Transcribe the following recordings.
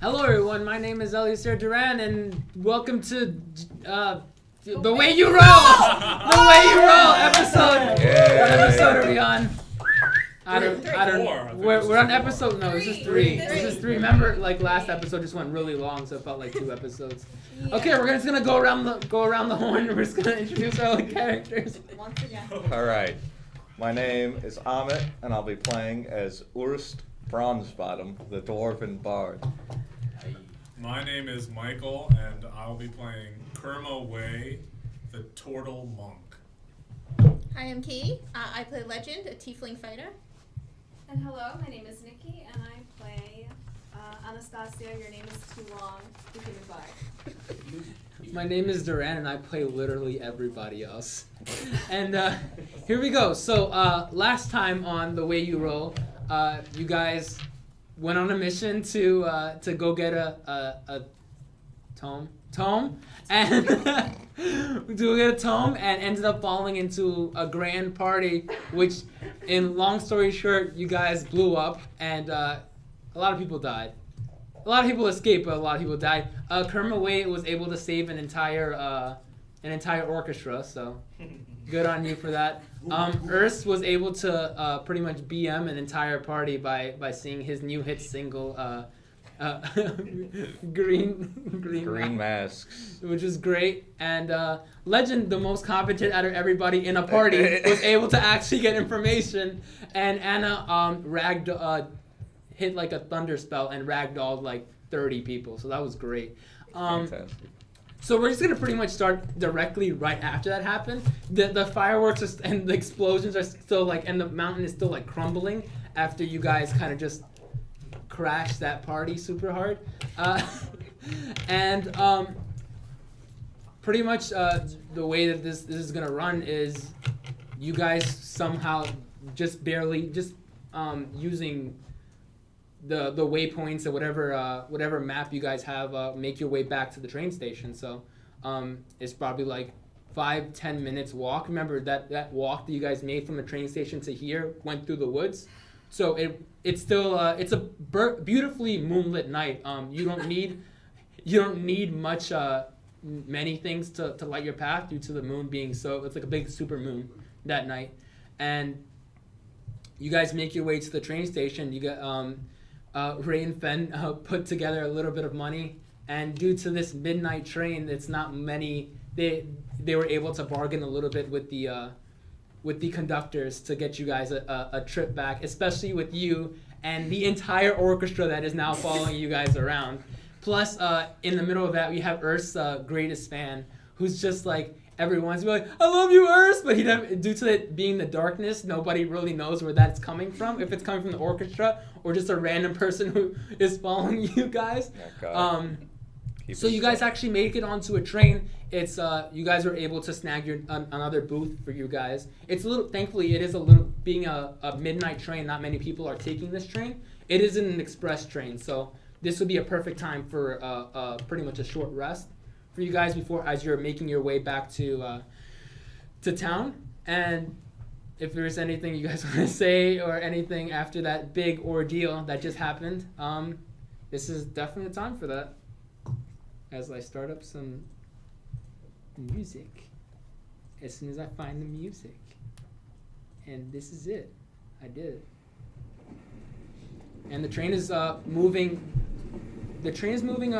Hello, everyone. My name is Eliezer Duran, and welcome to The Way You Roll. The Way You Roll episode. What episode are we on? I don't. We're on episode. No, this is three. This is three. Remember, like last episode just went really long, so it felt like 2 episodes. Yeah. Okay, we're just gonna go around the horn. And we're just gonna introduce our characters. Once again. All right. My name is Amit, and I'll be playing as Urst Bronzebottom, the Dwarven Bard. My name is Michael, and I'll be playing Kerma Way, the Turtle Monk. Hi, I'm Key. I play Legend, a tiefling fighter. And hello, my name is Nikki, and I play Anastasia. Your name is too long. You can goodbye. My name is Duran, and I play literally everybody else. And here we go. So last time on The Way You Roll, you guys went on a mission to go get a tome, and to get a tome, and ended up falling into a grand party, which, in long story short, you guys blew up, and a lot of people died. A lot of people escaped, but a lot of people died. Kerma Way was able to save an entire orchestra, so good on you for that. Urs was able to pretty much BM an entire party by singing his new hit single, Green Masks. which was great. And Legend, the most competent out of everybody in a party, was able to actually get information. And Anna hit like a thunder spell and ragdolled like 30 people, so that was great. Fantastic. So we're just gonna pretty much start directly right after that happened. The fireworks and the explosions are still like, and the mountain is still like crumbling after you guys kind of just crashed that party super hard. And pretty much the way that this is gonna run is you guys somehow just barely using the waypoints or whatever map you guys have, make your way back to the train station. So it's probably like 5-10 minutes walk. Remember that walk that you guys made from the train station to here went through the woods. So it's still it's a beautifully moonlit night. You don't need much many things to light your path due to the moon being so, it's like a big super moon that night. And you guys make your way to the train station. You get Ray and Fen put together a little bit of money, and due to this midnight train, it's not many. They were able to bargain a little bit with the conductors to get you guys a trip back, especially with you and the entire orchestra that is now following you guys around. Plus, in the middle of that, we have Earth's greatest fan, who's just like, everyone's like, I love you, Earth, but due to it being the darkness, nobody really knows where that's coming from, if it's coming from the orchestra or just a random person who is following you guys. So you guys actually make it onto a train. It's you guys were able to snag another booth for you guys. It's a little, thankfully, it is a little, being a midnight train, not many people are taking this train. It isn't an express train, so this would be a perfect time for pretty much a short rest for you guys as you're making your way back to town. And if there's anything you guys want to say or anything after that big ordeal that just happened, this is definitely the time for that. As I start up some music, as soon as I find the music. And this is it. I did it. And the train is moving. The train is moving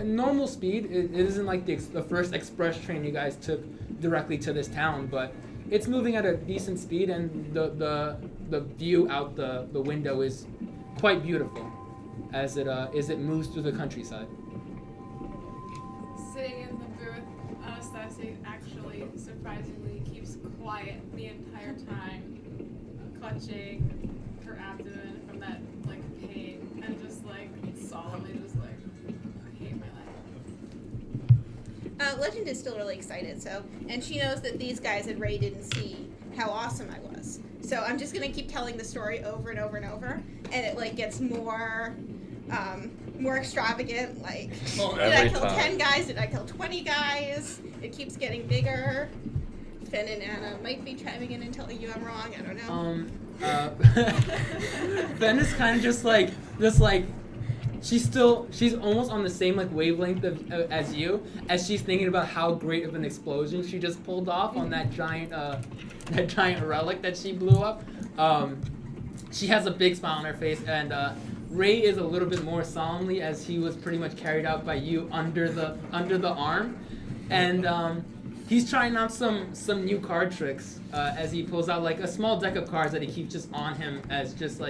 normal speed. It isn't like the first express train you guys took directly to this town, but it's moving at a decent speed, and the view out the window is quite beautiful as it moves through the countryside. Sitting in the booth, Anastasia actually surprisingly keeps quiet the entire time, clutching her abdomen from that like pain, and just like solemnly just like, I hate my life. Legend is still really excited, and she knows that these guys and Ray didn't see how awesome I was. So I'm just gonna keep telling the story over and over and over, and it like gets more extravagant. Like, did I kill 10 guys? Did I kill 20 guys? It keeps getting bigger. Fen and Anna might be chiming in and telling you I'm wrong. I don't know. Ben is kind of just like she's almost on the same like wavelength as you, as she's thinking about how great of an explosion she just pulled off on that giant relic that she blew up. She has a big smile on her face, and Ray is a little bit more solemnly, as he was pretty much carried out by you under the arm, and he's trying out some new card tricks as he pulls out like a small deck of cards that he keeps just on him as just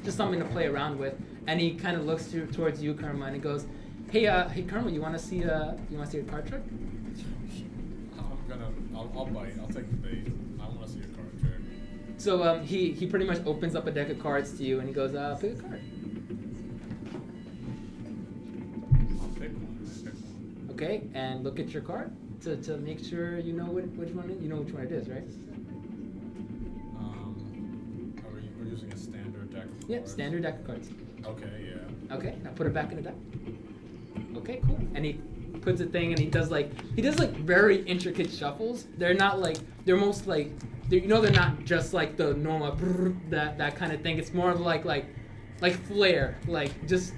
something to play around with, and he kind of looks towards you, Karma, and he goes, "Hey, Karma, you want to see a card trick?" I'll bite. I'll take the bait. I want to see a card trick. So he pretty much opens up a deck of cards to you, and he goes, "Pick a card." I'll pick one. Okay, and look at your card to make sure you know which one it is, right? We're using a standard deck of cards? Yep, standard deck of cards. Okay, yeah. Okay, now put it back in the deck. Okay, cool. And he puts a thing, and he does very intricate shuffles. They're not like, they're most like, they're not just like the normal that kind of thing. It's more of like flair, like just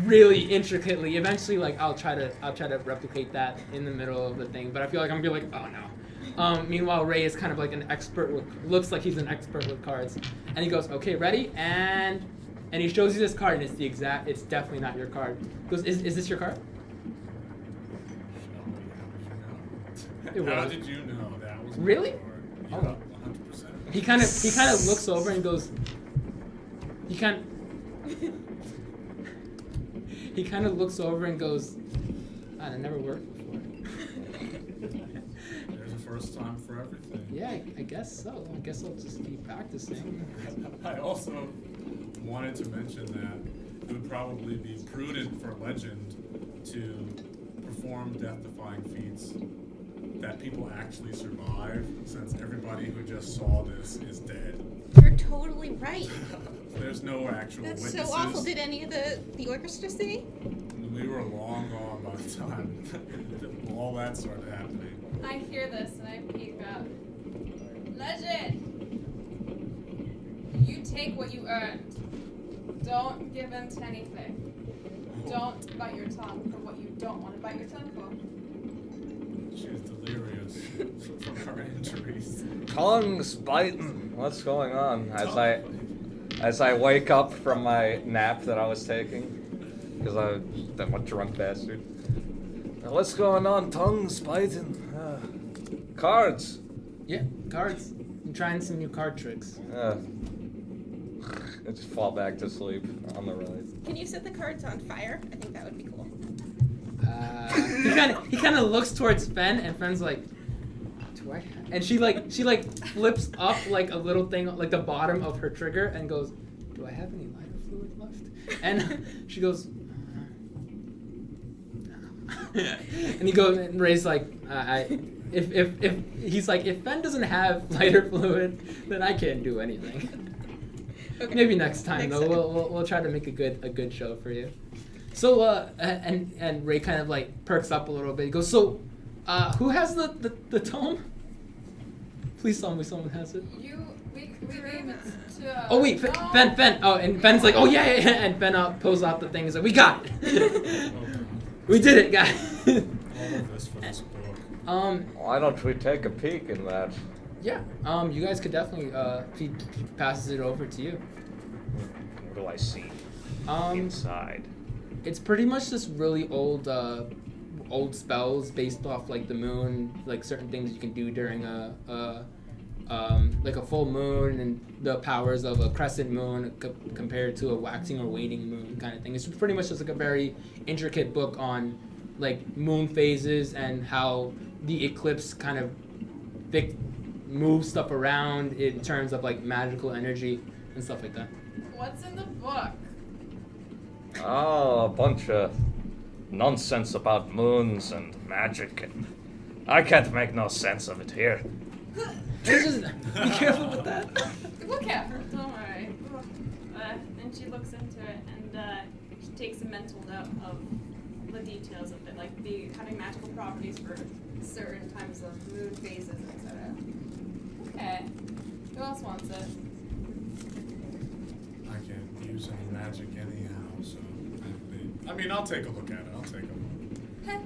really intricately. Eventually, like I'll try to replicate that in the middle of the thing, but I feel like I'm gonna be like, oh no. Meanwhile, Ray is kind of like an expert looks like he's an expert with cards, and he goes, okay, ready, and he shows you this card, and it's definitely not your card. He goes, is this your card? How did you know that was my Really? card? Yeah, Oh. 100%. He kind of looks over and goes. He kind of looks over and goes, "Ah, that never worked before." There's a first time for everything. Yeah, I guess so. I guess I'll just keep practicing. I also wanted to mention that it would probably be prudent for Legend to perform death-defying feats that people actually survive, since everybody who just saw this is dead. You're totally right. There's no actual That's witnesses. so awful. Did any of the orchestra see? We were long gone by the time all that started happening. I hear this and I peek up. Legend! You take what you earned. Don't give in to anything. Don't bite your tongue for what you don't want to bite your tongue for. She's delirious from her injuries. Tongues biting. What's going on? As I wake up from my nap that I was taking, because I'm a drunk bastard. Now, what's going on? Tongues biting. Cards. Yeah, cards. I'm trying some new card tricks. I just fall back to sleep on the ride. Can you set the cards on fire? I think that would be cool. He kind of looks towards Fen, and Fen's like, "Do I?" And she flips up like a little thing, like the bottom of her trigger, and goes, "Do I have any lighter fluid left?" And she goes, and he goes, and Ray's like, if he's like, if Fen doesn't have lighter fluid, then I can't do anything. Okay. Maybe next time Next though. time. We'll try to make a good show for you. So and Ray kind of like perks up a little bit. He goes, so who has the tome? Please tell me someone has it. We gave it to. Oh wait, Fen. Oh, and Fen's like, oh yeah. And Fen pulls out the thing. He's like, we got it. We did it, guys. All of this for this book. Why don't we take a peek in that? Yeah. You guys could definitely. He passes it over to you. What do I see inside? It's pretty much just really old spells based off like the moon, like certain things you can do during like a full moon, and the powers of a crescent moon compared to a waxing or waning moon kind of thing. It's pretty much just like a very intricate book on like moon phases and how the eclipse kind of moves stuff around in terms of like magical energy and stuff like that. What's in the book? Oh, a bunch of nonsense about moons and magic, and I can't make no sense of it here. Just be careful with that. We'll careful, don't worry. And she looks into it and she takes a mental note of the details of it, like having magical properties for certain times of moon phases, etc. Okay. Who else wants it? I can't use any magic anyhow, so they I mean, I'll take a look at it. I'll take a look.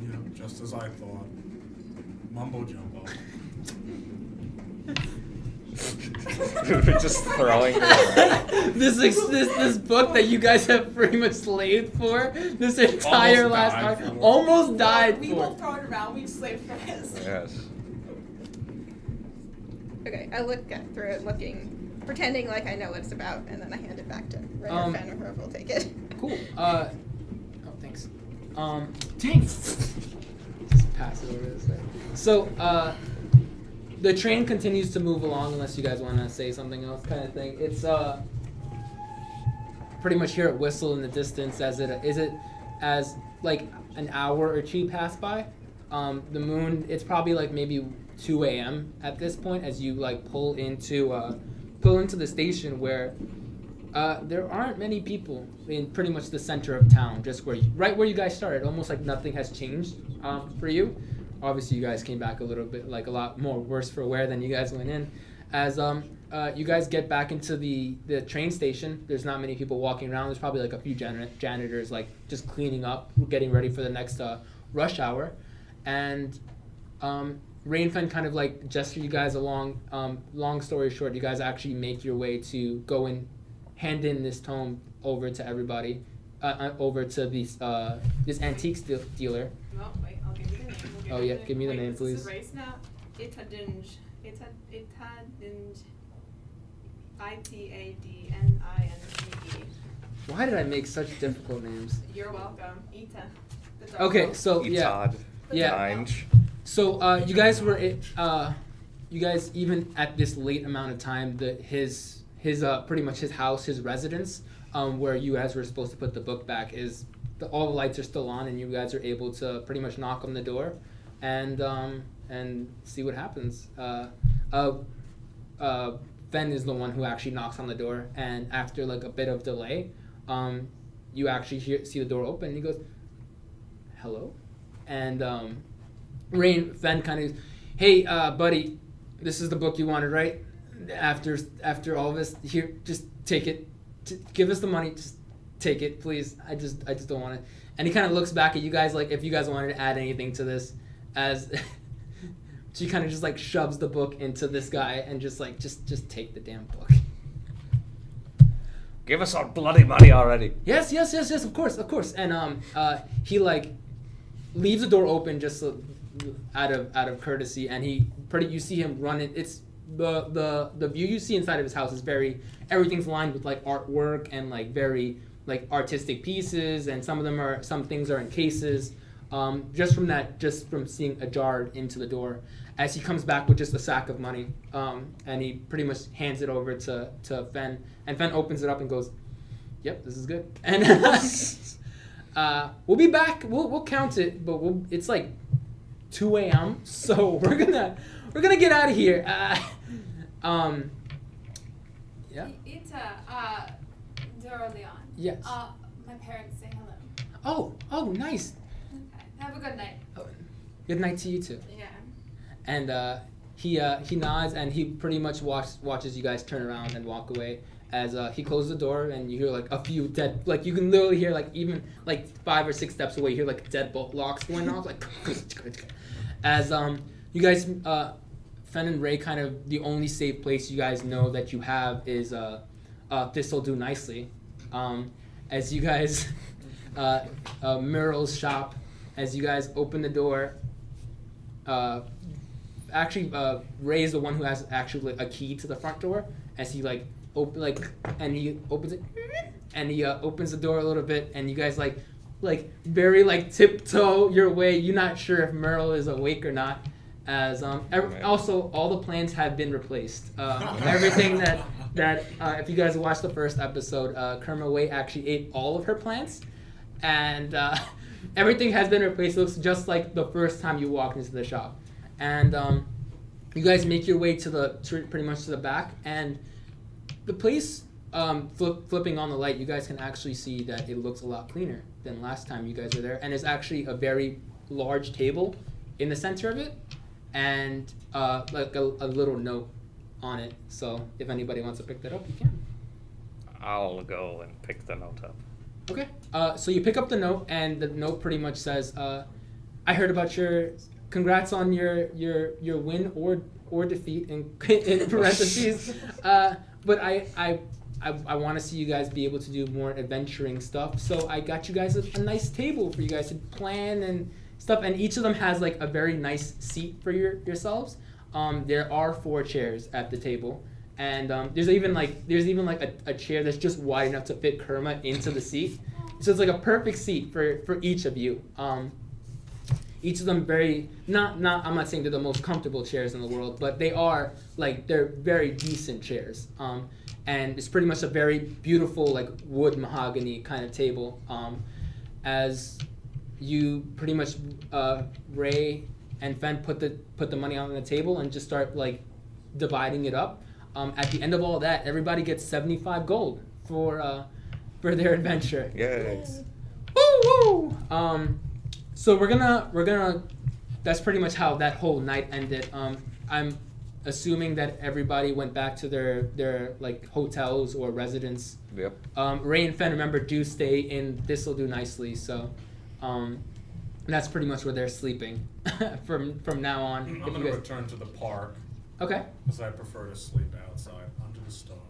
Yeah, just as I thought. Mumbo jumbo. We're just throwing it around. this book that you guys have pretty much slaved for this entire Almost last died time for. almost died We for. both throw it around. We've slaved for his. Yes. Okay, I look through it, pretending like I know what it's about, and then I hand it back to Ray or Fen or whoever will take it. Cool. Oh, thanks. Dang. Just pass it over this way. So, the train continues to move along unless you guys want to say something else, kind of thing. It's pretty much hear it whistle in the distance as like an hour or two pass by. The moon, it's probably like maybe 2 a.m. at this point as you like pull into the station where there aren't many people in pretty much the center of town, just right where you guys started. Almost like nothing has changed for you. Obviously, you guys came back a little bit, like a lot more worse for wear than you guys went in. As you guys get back into the train station, there's not many people walking around. There's probably like a few janitors like just cleaning up, getting ready for the next rush hour. And Ray and Fen kind of like gesture you guys along. Long story short, you guys actually make your way to go and hand in this tome over to everybody, over to this antiques dealer. Well, wait, I'll give you the name. Oh, yeah, give me the name, This please. is race now. Itadinj. Itadinj. Itadninge. Why did I make such difficult names? You're welcome. Ita. The dog. Okay, so yeah. Etod. Yeah. Dinge. So you guys were you guys even at this late amount of time, his pretty much his house, his residence, where you guys were supposed to put the book back all the lights are still on, and you guys are able to pretty much knock on the door, and see what happens. Ben is the one who actually knocks on the door, and after like a bit of delay, you actually see the door open, and he goes, "Hello," and Fen kind of, "Hey, buddy, this is the book you wanted, right? After all this, here, just take it. Give us the money. Just take it, please. I just don't want it." And he kind of looks back at you guys like if you guys wanted to add anything to this, as she kind of just like shoves the book into this guy and just like just take the damn book. Give us our bloody money already. Yes, of course. And he like leaves the door open just out of courtesy, and you see him running. It's the view you see inside of his house is everything's lined with like artwork and like very like artistic pieces, and some things are in cases. Just from seeing a jar into the door, as he comes back with just a sack of money, and he pretty much hands it over to Fen, and Fen opens it up and goes, "Yep, this is good." And we'll be back. We'll count it, but it's like 2 a.m. So we're gonna get out of here. Yeah. Ita. Leon. Yes. My parents say hello. Oh, nice. Okay. Have a good night. Good night to you too. Yeah. And he nods, and he pretty much watches you guys turn around and walk away. As he closes the door, and you hear like a few dead, like you can literally hear like even like 5 or 6 steps away, you hear like deadbolt locks going off, like as you guys, Fen and Ray, kind of the only safe place you guys know that you have is This'll Do Nicely. As you guys, Murrell's shop, as you guys open the door. Actually, Ray is the one who has actually a key to the front door. As he and he opens it, and he opens the door a little bit, and you guys like very like tiptoe your way. You're not sure if Merle is awake or not. As also all the plans have been replaced. Everything that if you guys watched the first episode, Kerma Wei actually ate all of her plants, and everything has been replaced. It looks just like the first time you walked into the shop, and you guys make your way pretty much to the back, and the place, flipping on the light, you guys can actually see that it looks a lot cleaner than last time you guys were there, and there's actually a very large table in the center of it, and like a little note on it. So if anybody wants to pick that up, you can. I'll go and pick the note up. Okay. So you pick up the note, and the note pretty much says, "I heard about your. Congrats on your win or defeat in parentheses. But I want to see you guys be able to do more adventuring stuff. So I got you guys a nice table for you guys to plan and stuff. And each of them has like a very nice seat for yourselves. There are 4 chairs at the table, and there's even like a chair that's just wide enough to fit Kerma into the seat. So it's like a perfect seat for each of you. Each of them very I'm not saying they're the most comfortable chairs in the world, but they're very decent chairs. And it's pretty much a very beautiful like wood mahogany kind of table. As you pretty much Ray and Fen put the money on the table and just start like dividing it up. At the end of all that, everybody gets 75 gold for their adventure. Yay. Woo woo! So we're gonna. That's pretty much how that whole night ended. I'm assuming that everybody went back to their like hotels or residence. Yep. Ray and Fen, remember, do stay in This'll Do Nicely. So, that's pretty much where they're sleeping from now on. I'm If gonna you guys- return to the park Okay. because I prefer to sleep outside under the stars.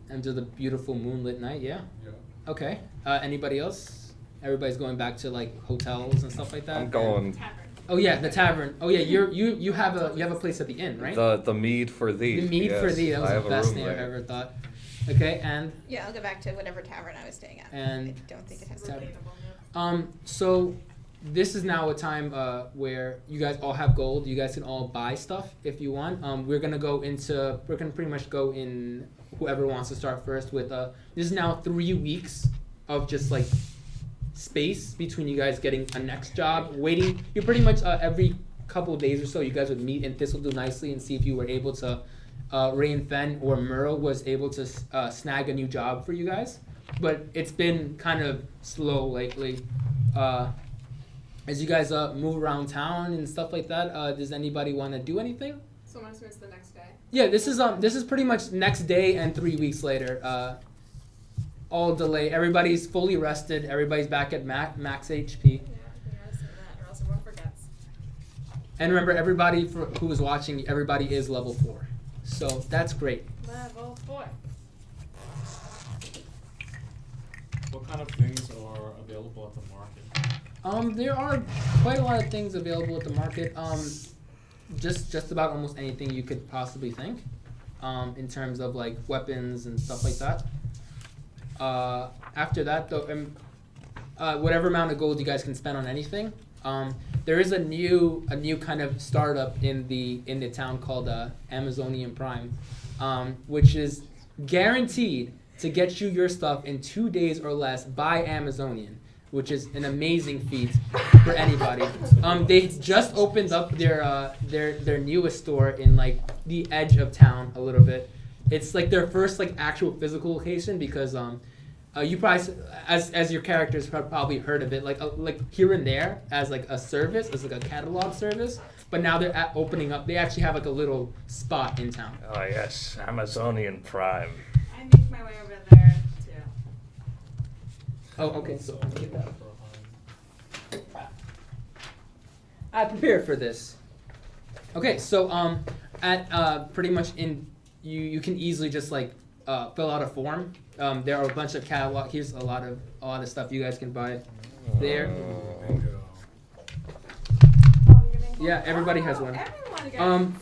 Under the beautiful moonlit night. Yeah. Yeah. Okay. Anybody else? Everybody's going back to like hotels and stuff like that. I'm going Tavern. Oh yeah, the tavern. Oh yeah, you have a place at the inn, right? the mead for thee. The mead for yes. thee. That was I the have a best room name I've there. ever thought. Okay, and Yeah, I'll go back to whatever tavern I was staying at. And- I don't think it has Tavern. Relatable. So this is now a time where you guys all have gold. You guys can all buy stuff if you want. We're gonna pretty much go in. Whoever wants to start first with this is now 3 weeks of just like space between you guys getting a next job, waiting. You're pretty much every couple of days or so, you guys would meet in This'll Do Nicely and see if you were able to, Ray and Fen or Merle was able to snag a new job for you guys. But it's been kind of slow lately. As you guys move around town and stuff like that, does anybody want to do anything? So I'm assuming it's the next day. Yeah, this is pretty much next day and 3 weeks later. All delay. Everybody's fully rested. Everybody's back at max HP. Yeah, we gotta say that, or else everyone forgets. And remember, everybody who is watching, everybody is level 4. So that's great. Level 4. What kind of things are available at the market? There are quite a lot of things available at the market. Just about almost anything you could possibly think. In terms of like weapons and stuff like that. After that, though, whatever amount of gold you guys can spend on anything. There is a new kind of startup in the town called Amazonian Prime, which is guaranteed to get you your stuff in 2 days or less by Amazonian, which is an amazing feat for anybody. They just opened up their newest store in like the edge of town a little bit. It's like their first like actual physical location because you probably as your characters probably heard of it like here and there as like a service, as like a catalog service. But now they're opening up. They actually have like a little spot in town. Oh yes, Amazonian Prime. I make my way over there too. Oh, okay. So get that. I prepared for this. Okay, so at pretty much in you can easily just like fill out a form. There are a bunch of catalog. Here's a lot of stuff you guys can buy there. Bingo. Oh, you're getting Yeah, everybody has one. Everyone gets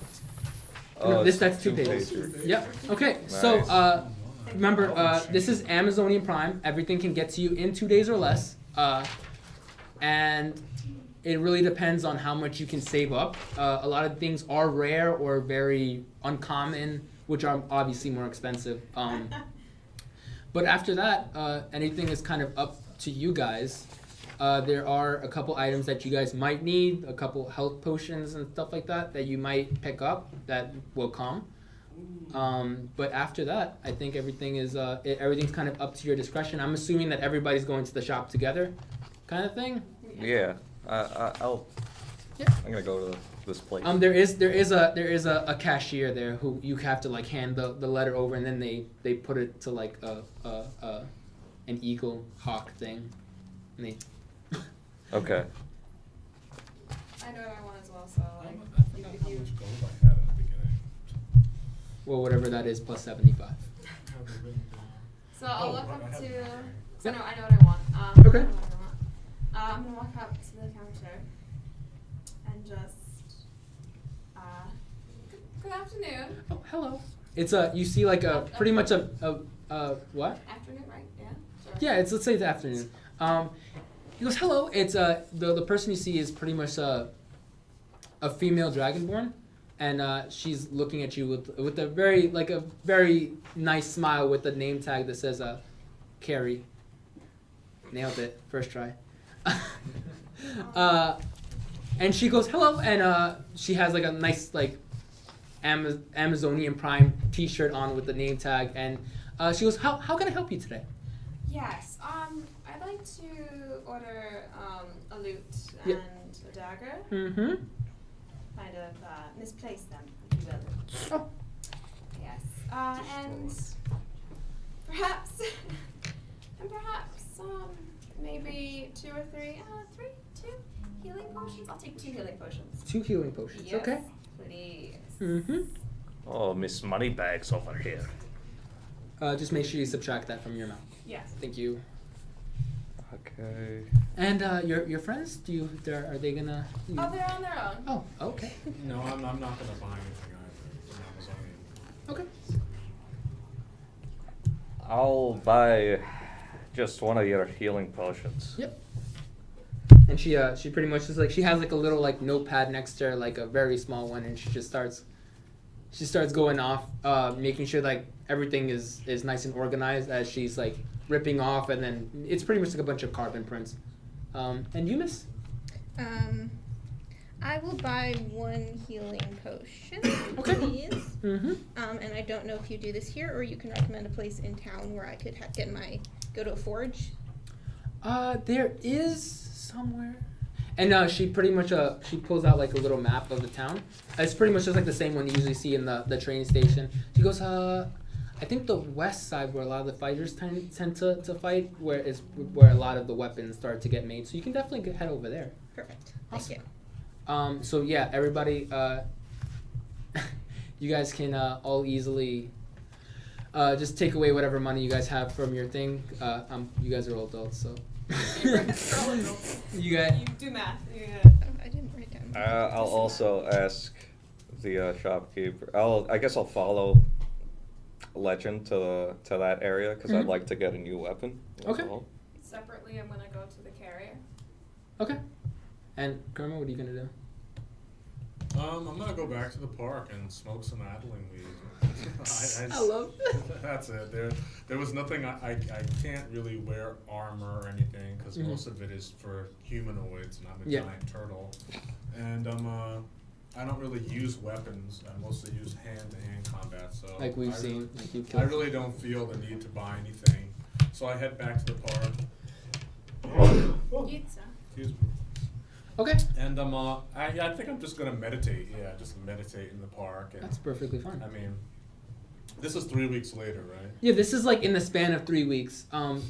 No, it's that's 2 pages. Yep. Okay, so Nice. remember, this is Amazonian Prime. Everything can get to you in 2 days or less, and it really depends on how much you can save up. A lot of things are rare or very uncommon, which are obviously more expensive. But after that, anything is kind of up to you guys. There are a couple items that you guys might need, a couple health potions and stuff like that you might pick up that will come. But after that, I think everything is everything's kind of up to your discretion. I'm assuming that everybody's going to the shop together, kind of thing. Yeah, I'll. Yeah. I'm gonna go to the this place? There is a cashier there who you have to like hand the letter over, and then they put it to like an eagle hawk thing, and they. Okay. I know what I want as well, so I like, forgot if how you. much gold I had in the beginning. Well, whatever that is, plus 75. Have they written down? So I'll Oh, walk right, I up have to. it. So no, I know what I want. Okay. I know what I want. I'm gonna walk up to the counter and just. Good afternoon. Oh, hello. It's you see like a pretty much a what? Afternoon, right? Yeah. Sure. Yeah, let's say it's afternoon. He goes, hello. It's the person you see is pretty much a female dragonborn, and she's looking at you with a very nice smile with the name tag that says Carrie. Nailed it, first try. And she goes, hello, and she has like a nice like Amazonian Prime T-shirt on with the name tag, and she goes, how can I help you today? Yes. I'd like to order a lute and Yeah. a dagger. Mm-hmm. Kind of misplace them, if you will. Oh. Yes. And perhaps, maybe 2 or 3, 2 healing potions. I'll take 2 healing potions. 2 healing potions. Yes, Okay. please. Mm-hmm. Oh, Miss Moneybags over here. Just make sure you subtract that from your amount. Yes. Thank you. Okay. And your friends? Are they gonna? Oh, they're on their own. Oh, okay. No, I'm not gonna buy anything either from Amazonian. Okay. I'll buy just one of your healing potions. Yep. And she pretty much is like she has like a little like notepad next to her, like a very small one, and she starts going off, making sure like everything is nice and organized as she's like ripping off, and then it's pretty much like a bunch of carbon prints. And you, miss? I will buy 1 healing potion, Okay. please. Mm-hmm. And I don't know if you do this here, or you can recommend a place in town where I could go to a forge. There is somewhere. And she pretty much she pulls out like a little map of the town. It's pretty much just like the same one you usually see in the train station. She goes, I think the west side where a lot of the fighters tend to fight, where a lot of the weapons start to get made. So you can definitely head over there. Perfect. Awesome. Thank you. So yeah, everybody, you guys can all easily just take away whatever money you guys have from your thing. You guys are all adults, so. You got. You do math. Yeah. I didn't write down. I'll also ask the shopkeeper. I guess I'll follow Legend to that area because I'd Mhm. like to get a new weapon. That's Okay. all. Separately, I'm gonna go to the carrier. Okay. And Kerma, what are you gonna do? I'm gonna go back to the park and smoke some Adeline weed. I love That's it. There was nothing. I can't really wear armor or anything because Mhm. most of it is for humanoids, and I'm a Yeah. giant turtle. And I don't really use weapons. I mostly use hand-to-hand combat. So Like we've I seen. Like you've I killed. really don't feel the need to buy anything. So I head back to the park. Pizza. Excuse me. Okay. And I think I'm just gonna meditate. Yeah, just meditate in the park. And That's perfectly fine. I mean, this is 3 weeks later, right? Yeah, this is like in the span of 3 weeks. I'm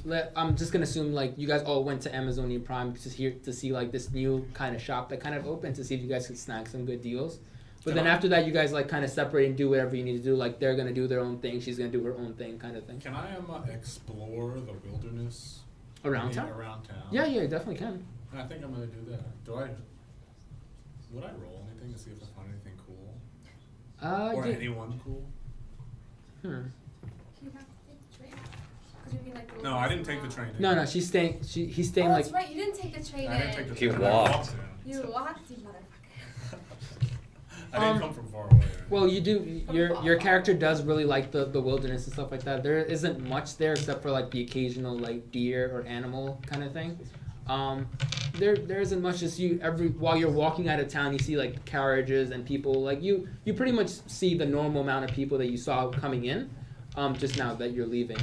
just gonna assume like you guys all went to Amazonian Prime to see like this new kind of shop that kind of opened to see if you guys could snag some good deals. But then after that, you guys like kind of separate and do whatever you need to do. Like they're gonna do their own thing, she's gonna do her own thing, kind of thing. Can I explore the wilderness Around town? Around town. Yeah, you definitely can. I think I'm gonna do that. Would I roll anything to see if I find anything cool? Or Yeah. anyone cool? Hmm. You have to take the train. 'Cause you'd be like, No, I didn't take the train. No, she's staying. He's staying Oh, like. that's right. You didn't take the train I didn't take the He train. I walked. in. You walked, you motherfucker. I didn't Um, come from far away. Well, you do. Your character does really like the wilderness and stuff like that. There isn't much there except for like the occasional like deer or animal kind of thing. There isn't much. Just while you're walking out of town, you see like carriages and people. Like you pretty much see the normal amount of people that you saw coming in. Just now that you're leaving.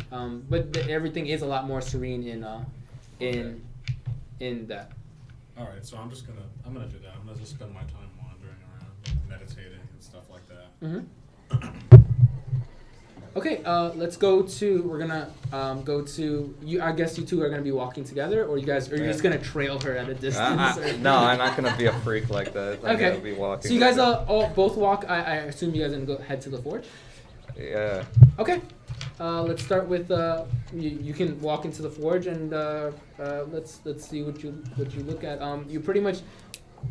But everything is a lot more serene in that. All right, so I'm gonna do that. I'm gonna just spend my time wandering around. meditating and stuff like that. Mm-hmm. Okay, let's go to. We're gonna go to you. I guess you two are gonna be walking together, or you guys are you just gonna trail her at a distance? or- No, I'm not gonna be a freak like that. I'm Okay. gonna be walking. So you guys all both walk. I assume you guys are gonna go head to the forge. Yeah. Okay. Let's start with you can walk into the forge and let's see what you look at. You pretty much.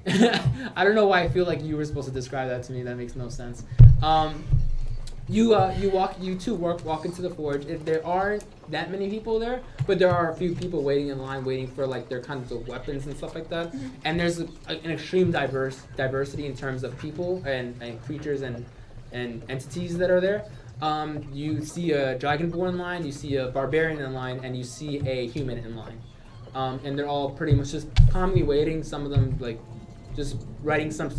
I don't know why I feel like you were supposed to describe that to me. That makes no sense. You two walk into the forge. There aren't that many people there, but there are a few people waiting in line, waiting for like their kinds of weapons and stuff like that. Mm-hmm. And there's an extreme diversity in terms of people and creatures and entities that are there. You see a dragonborn in line, you see a barbarian in line, and you see a human in line. And they're all pretty much just calmly waiting. Some of them like just writing some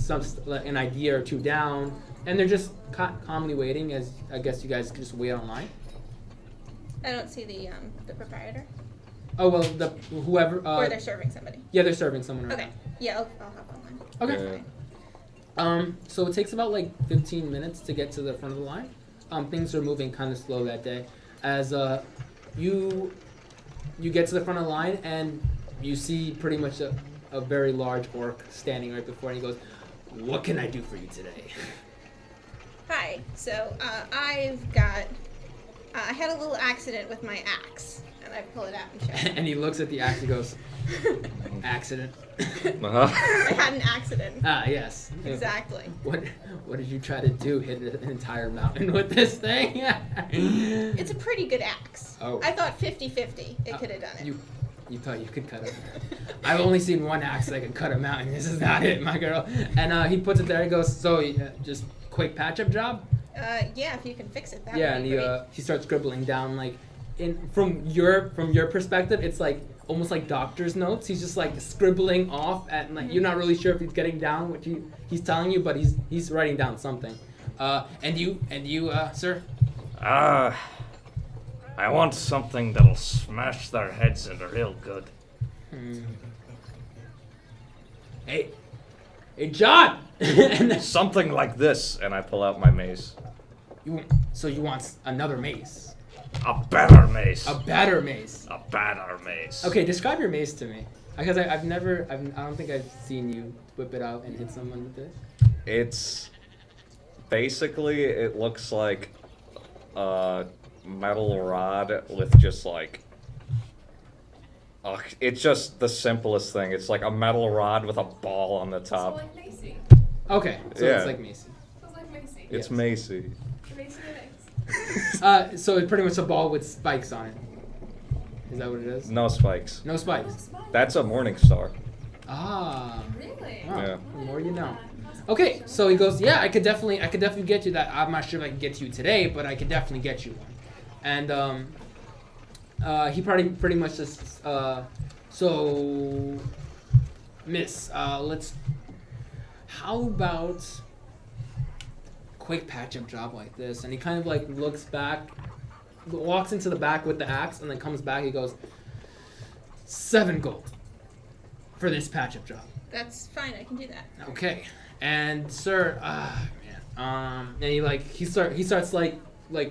an idea or two down, and they're just calmly waiting. As I guess you guys can just wait online. I don't see the proprietor. Oh well, whoever. Or they're serving somebody. Yeah, they're serving someone right Okay. Yeah, I'll hop online. Okay. Yeah. So it takes about like 15 minutes to get to the front of the line. Things are moving kind of slow that day. As you get to the front of the line and you see pretty much a very large orc standing right before, and he goes, "What can I do for you today?" Hi. So I had a little accident with my axe, and I pull it out and show it. And he looks at the axe and goes, "Accident." Uh-huh. I had an accident. Ah, yes. Exactly. What did you try to do? Hit an entire mountain with this thing? It's a pretty good axe. Oh. I thought 50-50 it could have done it. You thought you could cut it. I've only seen one axe that can cut a mountain. This is not it, my girl. And he puts it there and goes, "So just quick patch-up job?" Yeah, if you can fix it, that Yeah, would and be great. he starts scribbling down like, from your perspective, it's like almost like doctor's notes. He's just like scribbling off at like you're not really sure if he's getting down what he's telling you, but he's writing down something. And you, sir? I want something that'll smash their heads in real good. Hey, John! And then, Something like this, and I pull out my mace. so you want another mace? A better mace. A better mace. A better mace. Okay, describe your mace to me, because I don't think I've seen you whip it out and hit someone with it. It's basically, it looks like a metal rod with just like, it's just the simplest thing. It's like a metal rod with a ball on the So top. like Macy. Okay, so Yeah. it's like Macy. So it's like Macy. It's Yes. Macy. Macy and Ace. So it's pretty much a ball with spikes on it. Is that what it is? No spikes. No spikes. That's a morning star. Ah. Really? Wow. Yeah. The more you know. Okay, so he goes, "Yeah, I could definitely get you that. I'm not sure if I can get you today, but I could definitely get you one." And he pretty much just so, Miss, how about quick patch-up job like this? And he kind of like looks back, walks into the back with the axe, and then comes back. He goes, 7 gold for this patch-up job. That's fine. I can do that. Okay. And sir, and he starts like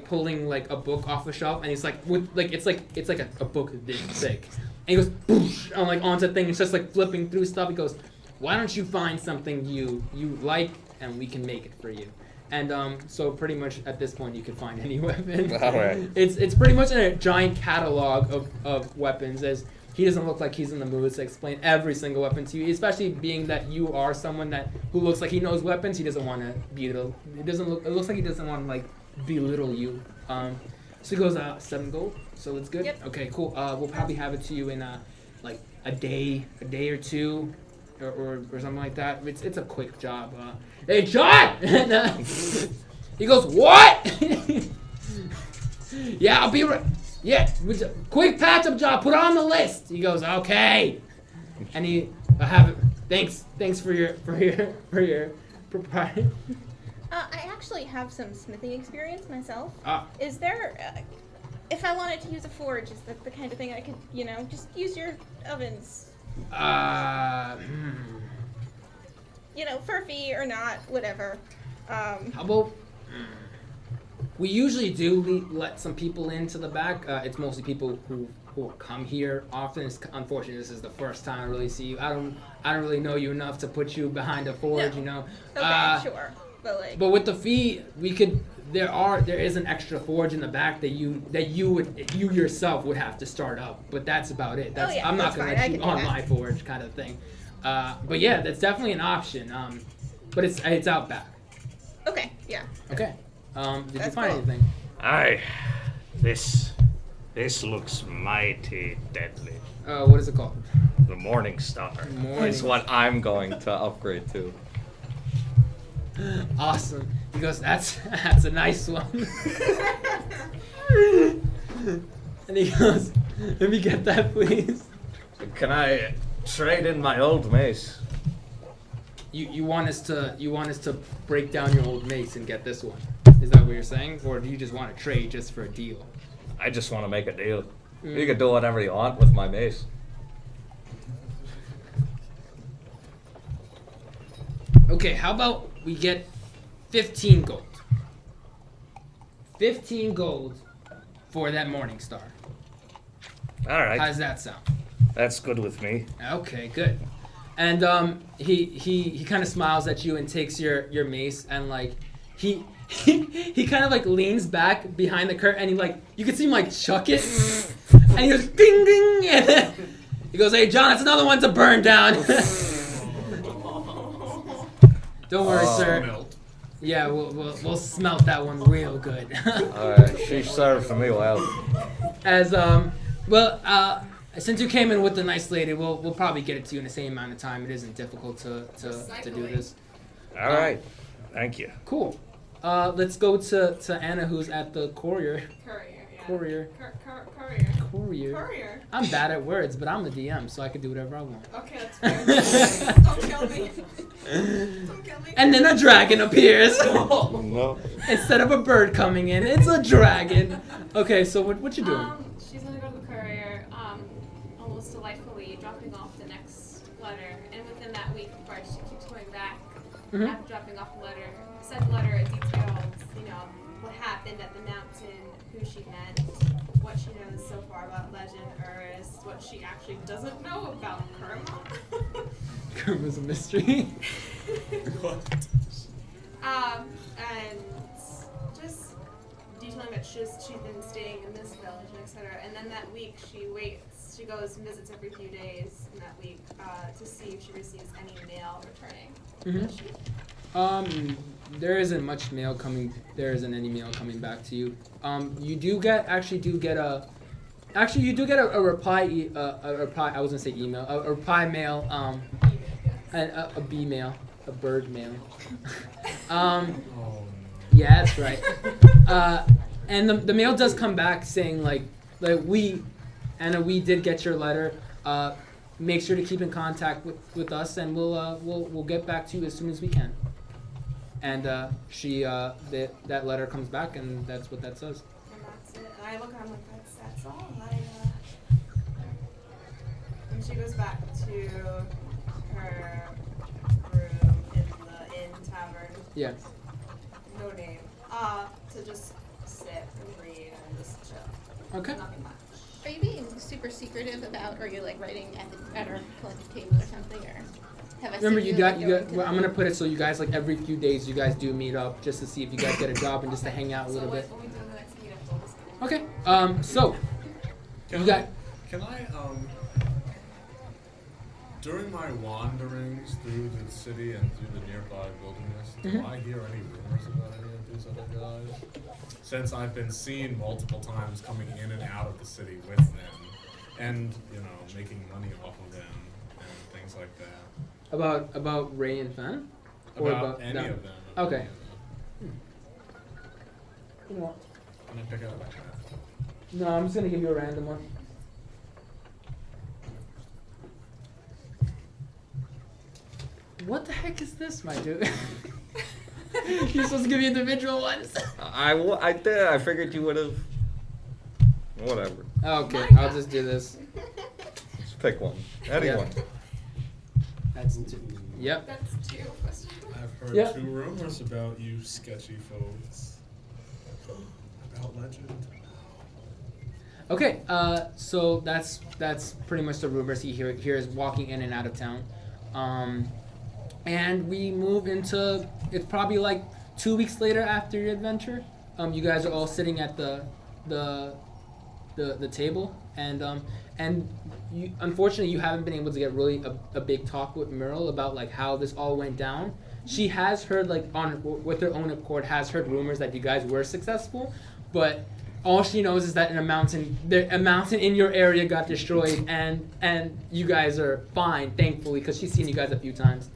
pulling like a book off a shelf, and he's like it's like a book this thick, and he goes boosh, on like onto the thing. It's just like flipping through stuff. He goes, "Why don't you find something you like, and we can make it for you." And so pretty much at this point you can find any weapon. All right. It's pretty much a giant catalog of weapons, as he doesn't look like he's in the mood to explain every single weapon to you, especially being that you are someone who looks like he knows weapons. He doesn't want to belittle. It looks like he doesn't want to like belittle you. So he goes 7 gold. So it's good. Yep. Okay, cool. We'll probably have it to you in like a day or two, or something like that. It's a quick job. Hey, John! And, he goes, "What?" "Yeah, I'll be right. Yeah, quick patch-up job. Put it on the list." He goes, "Okay." And I have it. Thanks for your propriety. I actually have some smithing experience myself. Ah. Is there, if I wanted to use a forge, is that the kind of thing I could, just use your ovens? for a fee or not, whatever. How about we usually do let some people into the back. It's mostly people who come here often. Unfortunately, this is the first time I really see you. I don't really know you enough to put you behind a forge. No. Okay, sure, But with the fee, we could. There is an extra forge in the back that you yourself would have to start up. But that's about it. I'm not gonna let you on my forge kind of thing. But yeah, that's definitely an option. But it's out back. Okay, yeah. Okay. Did you That's find cool. anything? This looks mighty deadly. What is it called? The Morning Star. It's what I'm going to upgrade to. Awesome. He goes, that's a nice one. And he goes, let me get that, please. Can I trade in my old mace? You want us to break down your old mace and get this one? Is that what you're saying, or do you just want to trade just for a deal? I just want to make a deal. You can do whatever you want with my mace. Okay, how about we get 15 gold? 15 gold for that Morning Star. All right. How does that sound? That's good with me. Okay, good. And he kind of smiles at you and takes your mace, and like he kind of like leans back behind the curtain, and he like, you can see him like chuck it, and he goes ding ding, and then he goes, hey John, that's another one to burn down. Don't worry, sir. Melt. Yeah, we'll smelt that one real good. She served me well. As since you came in with the nice lady, we'll probably get it to you in the same amount of time. It isn't difficult to do this. All right. Thank you. Cool. Let's go to Anna, who's at the courier. Courier, yeah. Courier. Courier. Courier. Courier. I'm bad at words, but I'm the DM, so I can do whatever I want. Okay, that's fair. Don't kill me. Don't kill me. And then a dragon appears. No. Instead of a bird coming in, it's a dragon. Okay, so what you doing? She's gonna go to the courier, almost delightfully, dropping off the next letter. And within that week, of course, she keeps going back after dropping off the letter. Said letter details, what happened at the mountain, who she met, what she knows so far about Legend Eris, what she actually doesn't know about Karma. Karma's a mystery. And just detailing that she's been staying in this village, and etc. And then that week she waits. She goes and visits every few days in that week to see if she receives any mail returning. There isn't much mail coming. There isn't any mail coming back to you. You do get a reply. A reply. I was gonna say email. A reply mail. And a bee mail. A bird mail. Yeah, that's right. And the mail does come back saying like we did get your letter. Make sure to keep in contact with us, and we'll get back to you as soon as we can. And that letter comes back, and that's what that says. And that's it. And I look at her, I'm like, that's all. And she goes back to her room in the inn tavern. Yeah. No name. To just sit and read and just chill. Okay. Nothing much. Are you being super secretive about, or are you like writing at our collective table or something, or have I seen Remember, you got. going Well, I'm gonna put it so you guys like every few days you guys do meet up just to see if you guys get a job and just to hang out a little bit. When we do the next meetup, we'll just Okay. So you got. Can I, during my wanderings through the city and through the nearby wilderness, do I hear any rumors about any of these other guys? Since I've been seen multiple times coming in and out of the city with them, and, making money off of them, and things like that. About Ray and Fen? About any them? of them. Okay. Can I pick out like that? No, I'm just gonna give you a random one. What the heck is this, my dude? You're supposed to give me individual ones. I did. I figured you would have. Whatever. Okay, I'll just do this. Just pick one. Anyone. That's two. Yep. That's two. heard Yeah. 2 rumors about you sketchy folks. About legend. Okay, so that's pretty much the rumors he hears walking in and out of town, and we move into it's probably like 2 weeks later after your adventure. You guys are all sitting at the table, and you unfortunately you haven't been able to get really a big talk with Merle about like how this all went down. She has heard like with her own accord has heard rumors that you guys were successful, but all she knows is that a mountain in your area got destroyed, and you guys are fine, thankfully, because she's seen you guys a few times.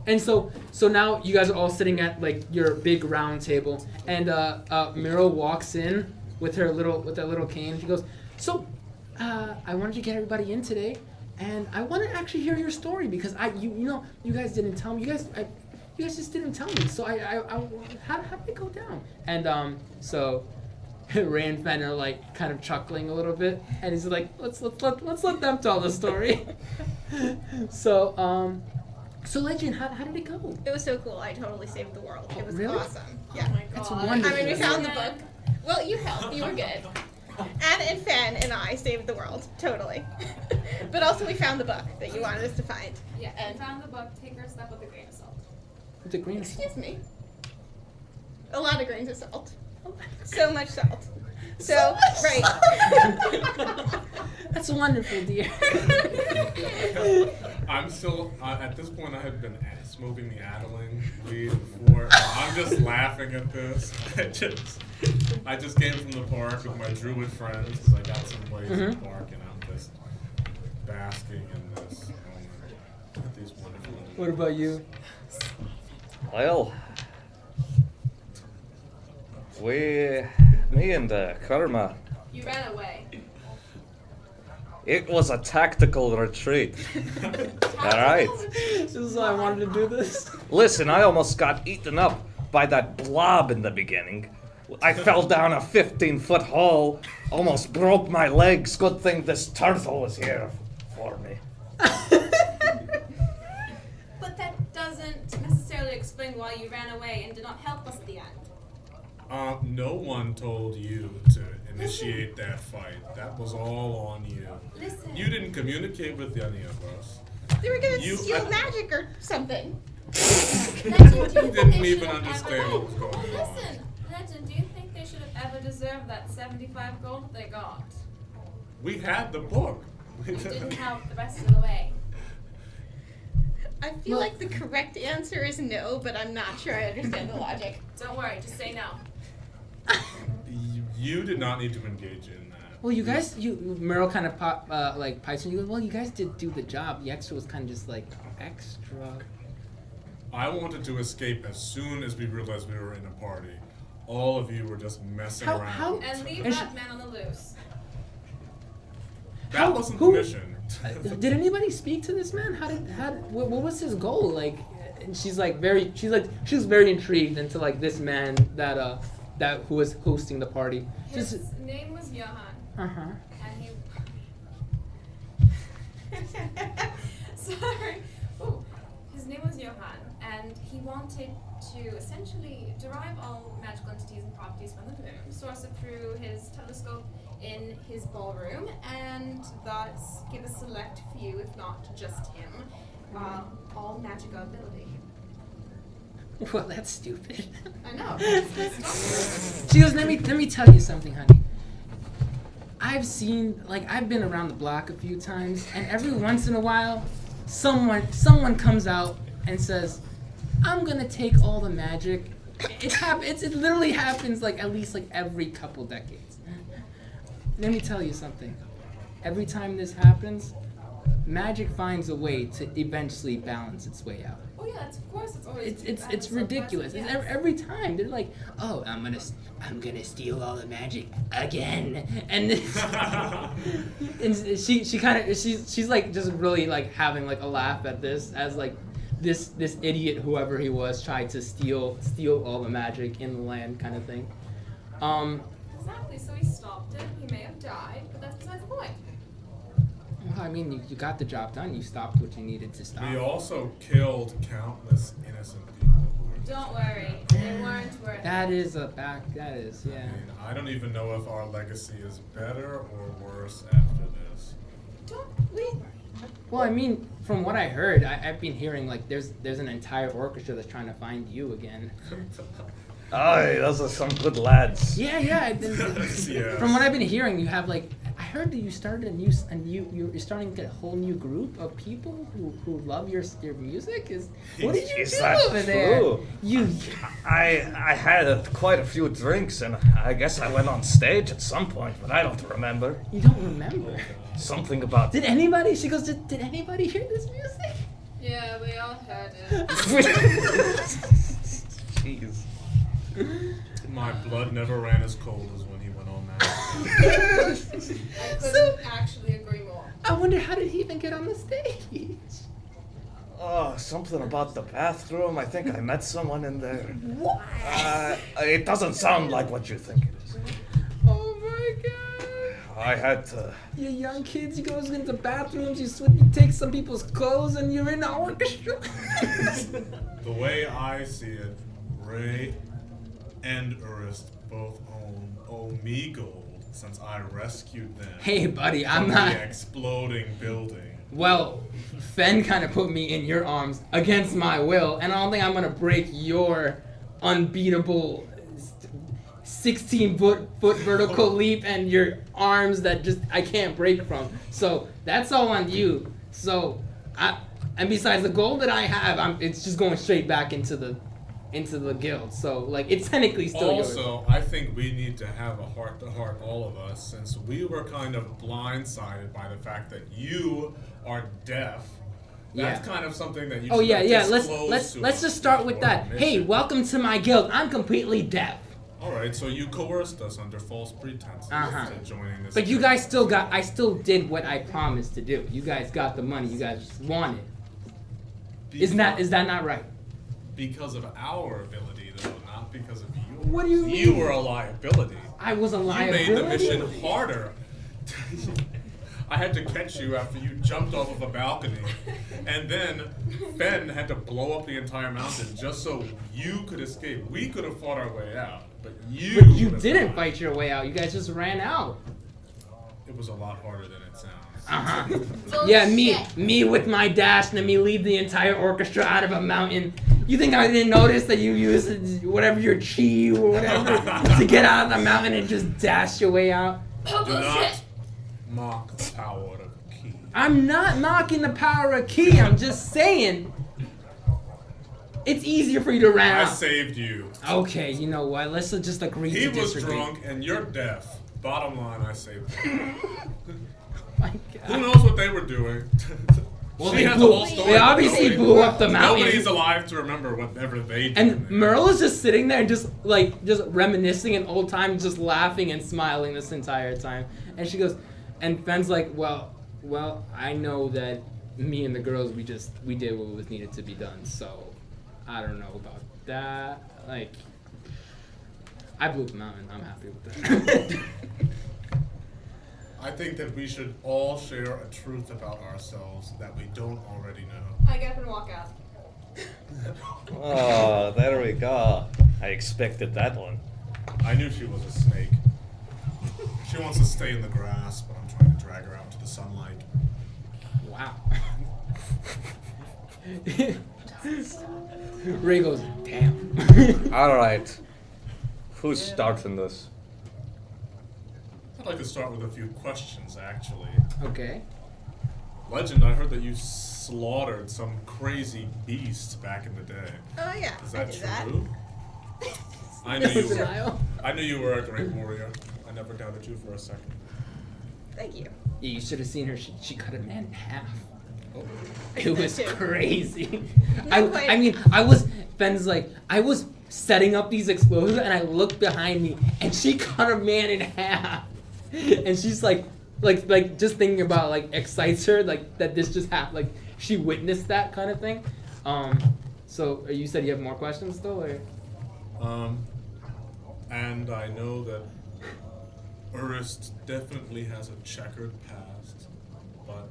And so now you guys are all sitting at like your big round table, and Meryl walks in with that little cane. She goes, "So, I wanted to get everybody in today, and I want to actually hear your story because you guys didn't tell me. You guys just didn't tell me. So how did it go down?" And so Ray and Fen are like kind of chuckling a little bit, and he's like, let's let them tell the story. So Legend, how did it go? It was so cool. I totally saved the world. It was Really? awesome. Yeah. Oh my That's god. wonderful. I mean, we found the book. Well, you helped. You were good. Anna and Fen and I saved the world. Totally. But also we found the book that you wanted us to find. Yeah, And- and found the book. Take her stuff with a grain of salt. With the green salt. Excuse me. A lot of grains of salt. So much salt. So, right. That's wonderful, dear. I'm still, at this point, I had been smoking the Adeline weed before. I'm just laughing at this. I just came from the park with my druid friends because I got some place in the park, and I'm just basking in this moment. At these wonderful. What about you? Well, me and Karma, You ran away. it was a tactical retreat. Alright. This is why I wanted to do this. Listen, I almost got eaten up by that blob in the beginning. I fell down a 15-foot hole, almost broke my legs. Good thing this turtle was here for me. But that doesn't necessarily explain why you ran away and did not help us at the end. No one told you to initiate that fight. That was all on you. Listen. You didn't communicate with any of us. They were gonna You- steal magic or something. Legend, do you think Didn't they even should have understand what was going on. Listen, Legend, do you think they should have ever deserved that 75 gold that they got? We had the book. You didn't help the rest of the way. I feel like the correct answer is no, but I'm not sure I understand the logic. Don't worry, just say no. You did not need to engage in that. Well, you guys, Meryl kind of pipes in. You go, well, you guys did do the job. The extra was kind of just like extra. I wanted to escape as soon as we realized we were in a party. All of you were just messing around. how- And leave And that man on the loose. That wasn't the who- mission. Did anybody speak to this man? What was his goal? Like, and she's very intrigued into like this man that who was hosting the party. His name was Johan, Uh-huh. and he... Sorry. Ooh. His name was Johan, and he wanted to essentially derive all magical entities and properties from the moon, source it through his telescope in his ballroom, and thus give a select few, if not just him, all magical ability. Well, that's stupid. I know. That's She goes, let me tell you something, honey. I've been around the block a few times, and every once in a while, someone comes out and says, I'm gonna take all the magic. It literally happens like at least like every couple decades. Let me tell you something. Every time this happens, magic finds a way to eventually balance its way out. Oh yeah, of course it's always. It's ridiculous. It's every time they're like, oh, I'm gonna steal all the magic again, and and she's like just really like having like a laugh at this as like this idiot whoever he was tried to steal all the magic in the land kind of thing. Exactly. So he stopped it. He may have died, but that's besides the point. Well, I mean, you got the job done. You stopped what you needed to stop. We also killed countless innocent people who Don't worry, they weren't worth That is yeah. I mean, I don't even know if our legacy is better or worse after this. Don't we? Well, I mean, from what I heard, I've been hearing like there's an entire orchestra that's trying to find you again. Aye, those are some good lads. Yeah. Yeah. From what I've been hearing, you have like I heard that you started you're starting to get a whole new group of people who love your music. What did you Is do that over there? true? You I had quite a few drinks, and I guess I went on stage at some point, but I don't remember. you don't remember? Something about. Did anybody? She goes. Did anybody hear this music? Yeah, we all heard it. Jeez. My blood never ran as cold as when he went on that. I couldn't actually agree more. I wonder how did he even get on the stage? Oh, something about the bathroom. I think I met someone in there. What? It doesn't sound like what you think it is. Oh my god! I had to. You young kids, you go into bathrooms, you take some people's clothes, and you're in the orchestra. The way I see it, Ray and Urist both owe me gold since I rescued them Hey, buddy, I'm from not. the exploding building. Well, Fen kind of put me in your arms against my will, and I don't think I'm gonna break your unbeatable 16-foot vertical leap and your arms that just I can't break from. So that's all on you. So and besides the gold that I have, it's just going straight back into the guild. So like it's technically still yours. Also, I think we need to have a heart-to-heart, all of us, since we were kind of blindsided by the fact that you are deaf. That's Yeah. kind of something that you Oh should yeah, have yeah. disclosed Let's to let's us just start with before that. the Hey, mission. welcome to my guild. I'm completely deaf. All right, so you coerced us under false pretenses Uh-huh. to joining this. But you guild. guys I still did what I promised to do. You guys got the money. You guys wanted. Is that not right? Because of our ability, though, not because of yours. What do you You mean? were a liability. I was a You liability. made the mission harder. I had to catch you after you jumped off of a balcony, and then Ben had to blow up the entire mountain just so you could escape. We could have fought our way out, but you. But you would have didn't not. fight your way out. You guys just ran out. It was a lot harder than it sounds. Yeah, me with my dash and then me lead the entire orchestra out of a mountain. You think I didn't notice that you used whatever your chi or whatever to get out of the mountain and just dash your way out? Do not mock the power of key. I'm not knocking the power of ki. I'm just saying it's easier for you to run I out. saved you. Okay, you know what? Let's just agree He to was disagree. drunk and you're deaf. Bottom line, I saved you. My Who God. knows what they were doing? Well, She they has blew- a whole story. they obviously Nobody- blew up the mountain. Nobody's alive to remember whatever they did. And Merle is just sitting there, just reminiscing in old times, just laughing and smiling this entire time. And she goes, and Fenn's like, well, I know that me and the girls, we did what was needed to be done. So I don't know about that. Like, I blew up the mountain. I'm happy with that. I think that we should all share a truth about ourselves that we don't already know. I get up and walk out. Oh, there we go. I expected that one. I knew she was a snake. She wants to stay in the grass, but I'm trying to drag her out into the sunlight. Wow. Ray goes, damn. All right. Who's starting this? I'd like to start with a few questions, actually. Okay. Legend, I heard that you slaughtered some crazy beast back in the day. Oh yeah, Is I that did that. true? I knew No you were. denial. I knew you were a great warrior. I never doubted you for a second. Thank you. Yeah, you should have seen her. She cut a man in half. Oh. It was Me too. crazy. Not quite. I mean, Ben's like, I was setting up these explosions and I looked behind me and she cut a man in half. And she's like just thinking about like excites her like that this just happened, like she witnessed that kind of thing. So you said you have more questions still, or? And I know that Urist definitely has a checkered past, but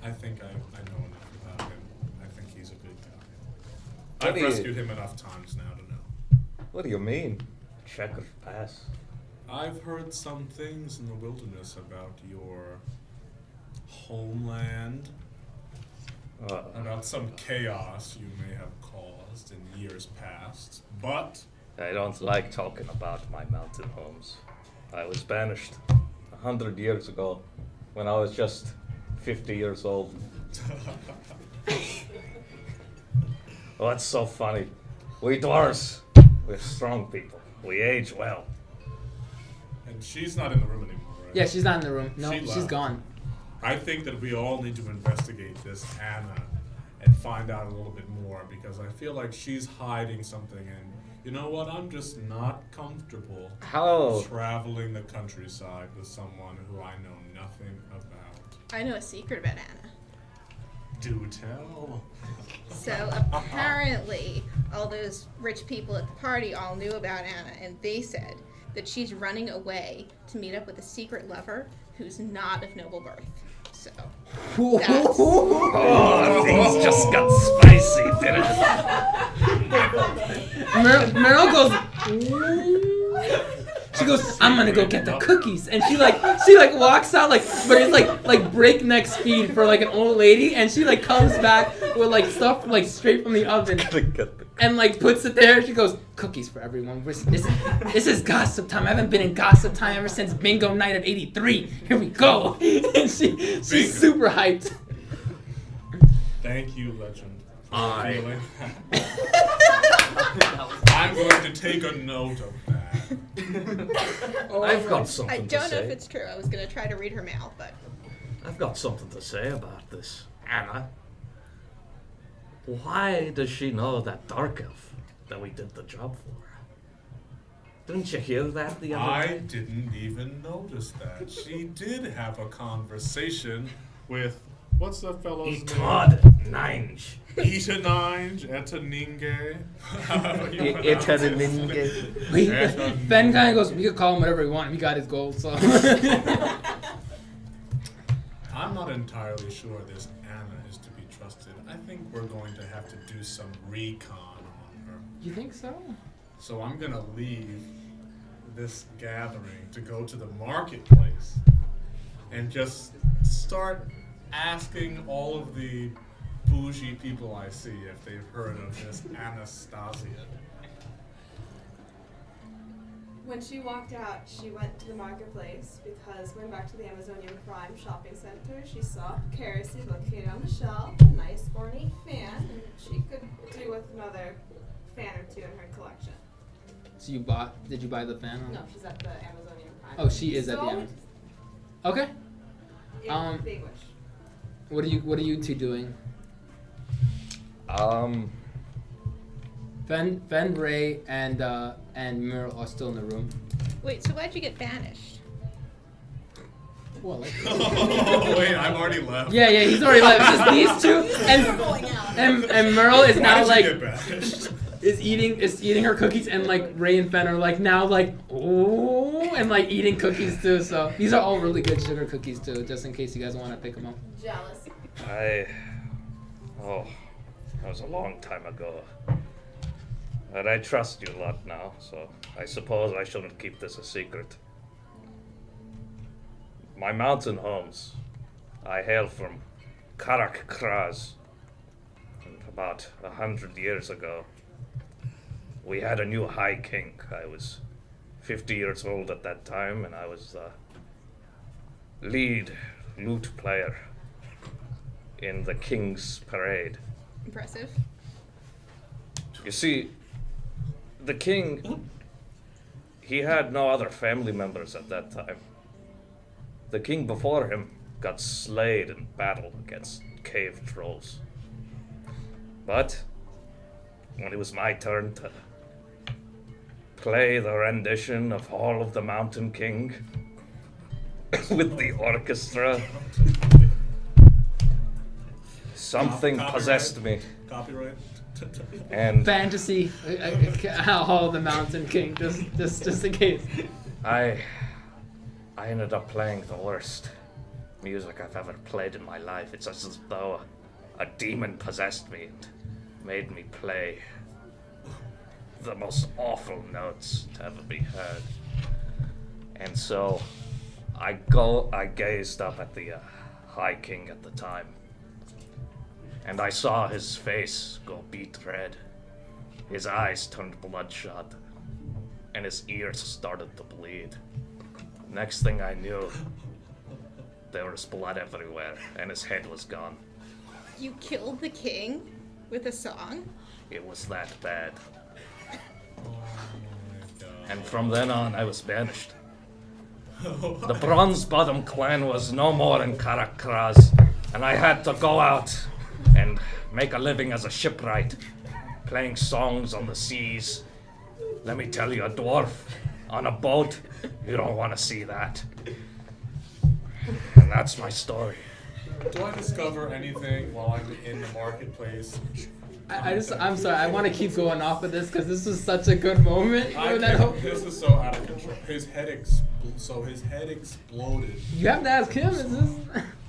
I think I know enough about him. I think he's a good guy. I've do you- rescued him enough times now to know. What do you mean? Checkered pass. I've heard some things in the wilderness about your homeland, about some chaos you may have caused in years past, but I don't like talking about my mountain homes. I was banished 100 years ago when I was just 50 years old. What's so funny? We dwarves, we're strong people. We age well. and she's not in the room anymore, right? Yeah, she's not in the room. No, She she's left. gone. I think that we all need to investigate this Anna and find out a little bit more because I feel like she's hiding something and you know what? I'm just not comfortable How? traveling the countryside with someone who I know nothing about. I know a secret about Anna. Do tell. So apparently, all those rich people at the party all knew about Anna, and they said that she's running away to meet up with a secret lover who's not of noble birth. So that's Oh, things just got spicy, didn't it? Meryl goes. She goes, I'm gonna go get the cookies, and she walks out but it's like breakneck speed for like an old lady, and she like comes back with like stuff like straight from the oven, and like puts it there. She goes, cookies for everyone. This is gossip time. I haven't been in gossip time ever since bingo night of '83. Here we go, and she's Bingo. super hyped. Thank you, legend. I- Feeling I'm going to take a note of that. I've got I something to don't know say. if it's true. I was gonna try to read her mail, but I've got something to say about this, Anna. Why does she know that dark elf that we did the job for? Didn't you hear that the other I day? didn't even notice that. She did have a conversation with what's that fellow's name? Todd Ninge. Etaninge, Etaninge. Wait, Ben kind of goes, we could call him whatever we want. He got his goal, so. I'm not entirely sure this Anna is to be trusted. I think we're going to have to do some recon on her. You think so? So I'm gonna leave this gathering to go to the marketplace and just start asking all of the bougie people I see if they've heard of this Anastasia. When she walked out, she went to the marketplace because going back to the Amazonian Prime shopping center, she saw kerosene located on the shelf, a nice ornate fan, and she could do with another fan or two in her collection. So did you buy the fan? No, she's at the Amazonian Prime. Oh, she is at the So, Amazon. Okay. if they wish. What are you two doing? Ben, Ray, and Meryl are still in the room. wait. So why'd you get banished? Well, like, Oh wait, I've already left. yeah, he's already left. It's just these two, and Meryl is Why now did like you get banished? is eating her cookies, and like Ray and Ben are like now like oh, and like eating cookies too. So these are all really good sugar cookies too, just in case you guys want to pick them up. Jealous. That was a long time ago. But I trust you a lot now, so I suppose I shouldn't keep this a secret. My mountain homes, I hail from Karak Kraz. And about 100 years ago, we had a new High King. I was 50 years old at that time, and I was the lead lute player in the King's Parade. Impressive. You see, the king, he had no other family members at that time. The king before him got slayed in battle against cave trolls. But when it was my turn to play the rendition of Hall of the Mountain King with the orchestra, something Copyright? Possessed me. Copyright. And Fantasy, Hall of the Mountain King, just in case. I ended up playing the worst music I've ever played in my life. It's as though a demon possessed me and made me play the most awful notes to ever be heard. And so I gazed up at the High King at the time, and I saw his face go beet red. His eyes turned bloodshot, and his ears started to bleed. Next thing I knew, there was blood everywhere, and his head was gone. You killed the king with a song? It was that bad. Oh my god. And from then on, I was banished. The Bronze Bottom clan was no more in Karakraz, and I had to go out and make a living as a shipwright, playing songs on the seas. Let me tell you, a dwarf on a boat, you don't want to see that. And that's my story. Do I discover anything while I'm in the marketplace? I'm sorry, I want to keep going off of this because this was such a good moment. This is so out of control. His head exploded. You have to ask him. Is this?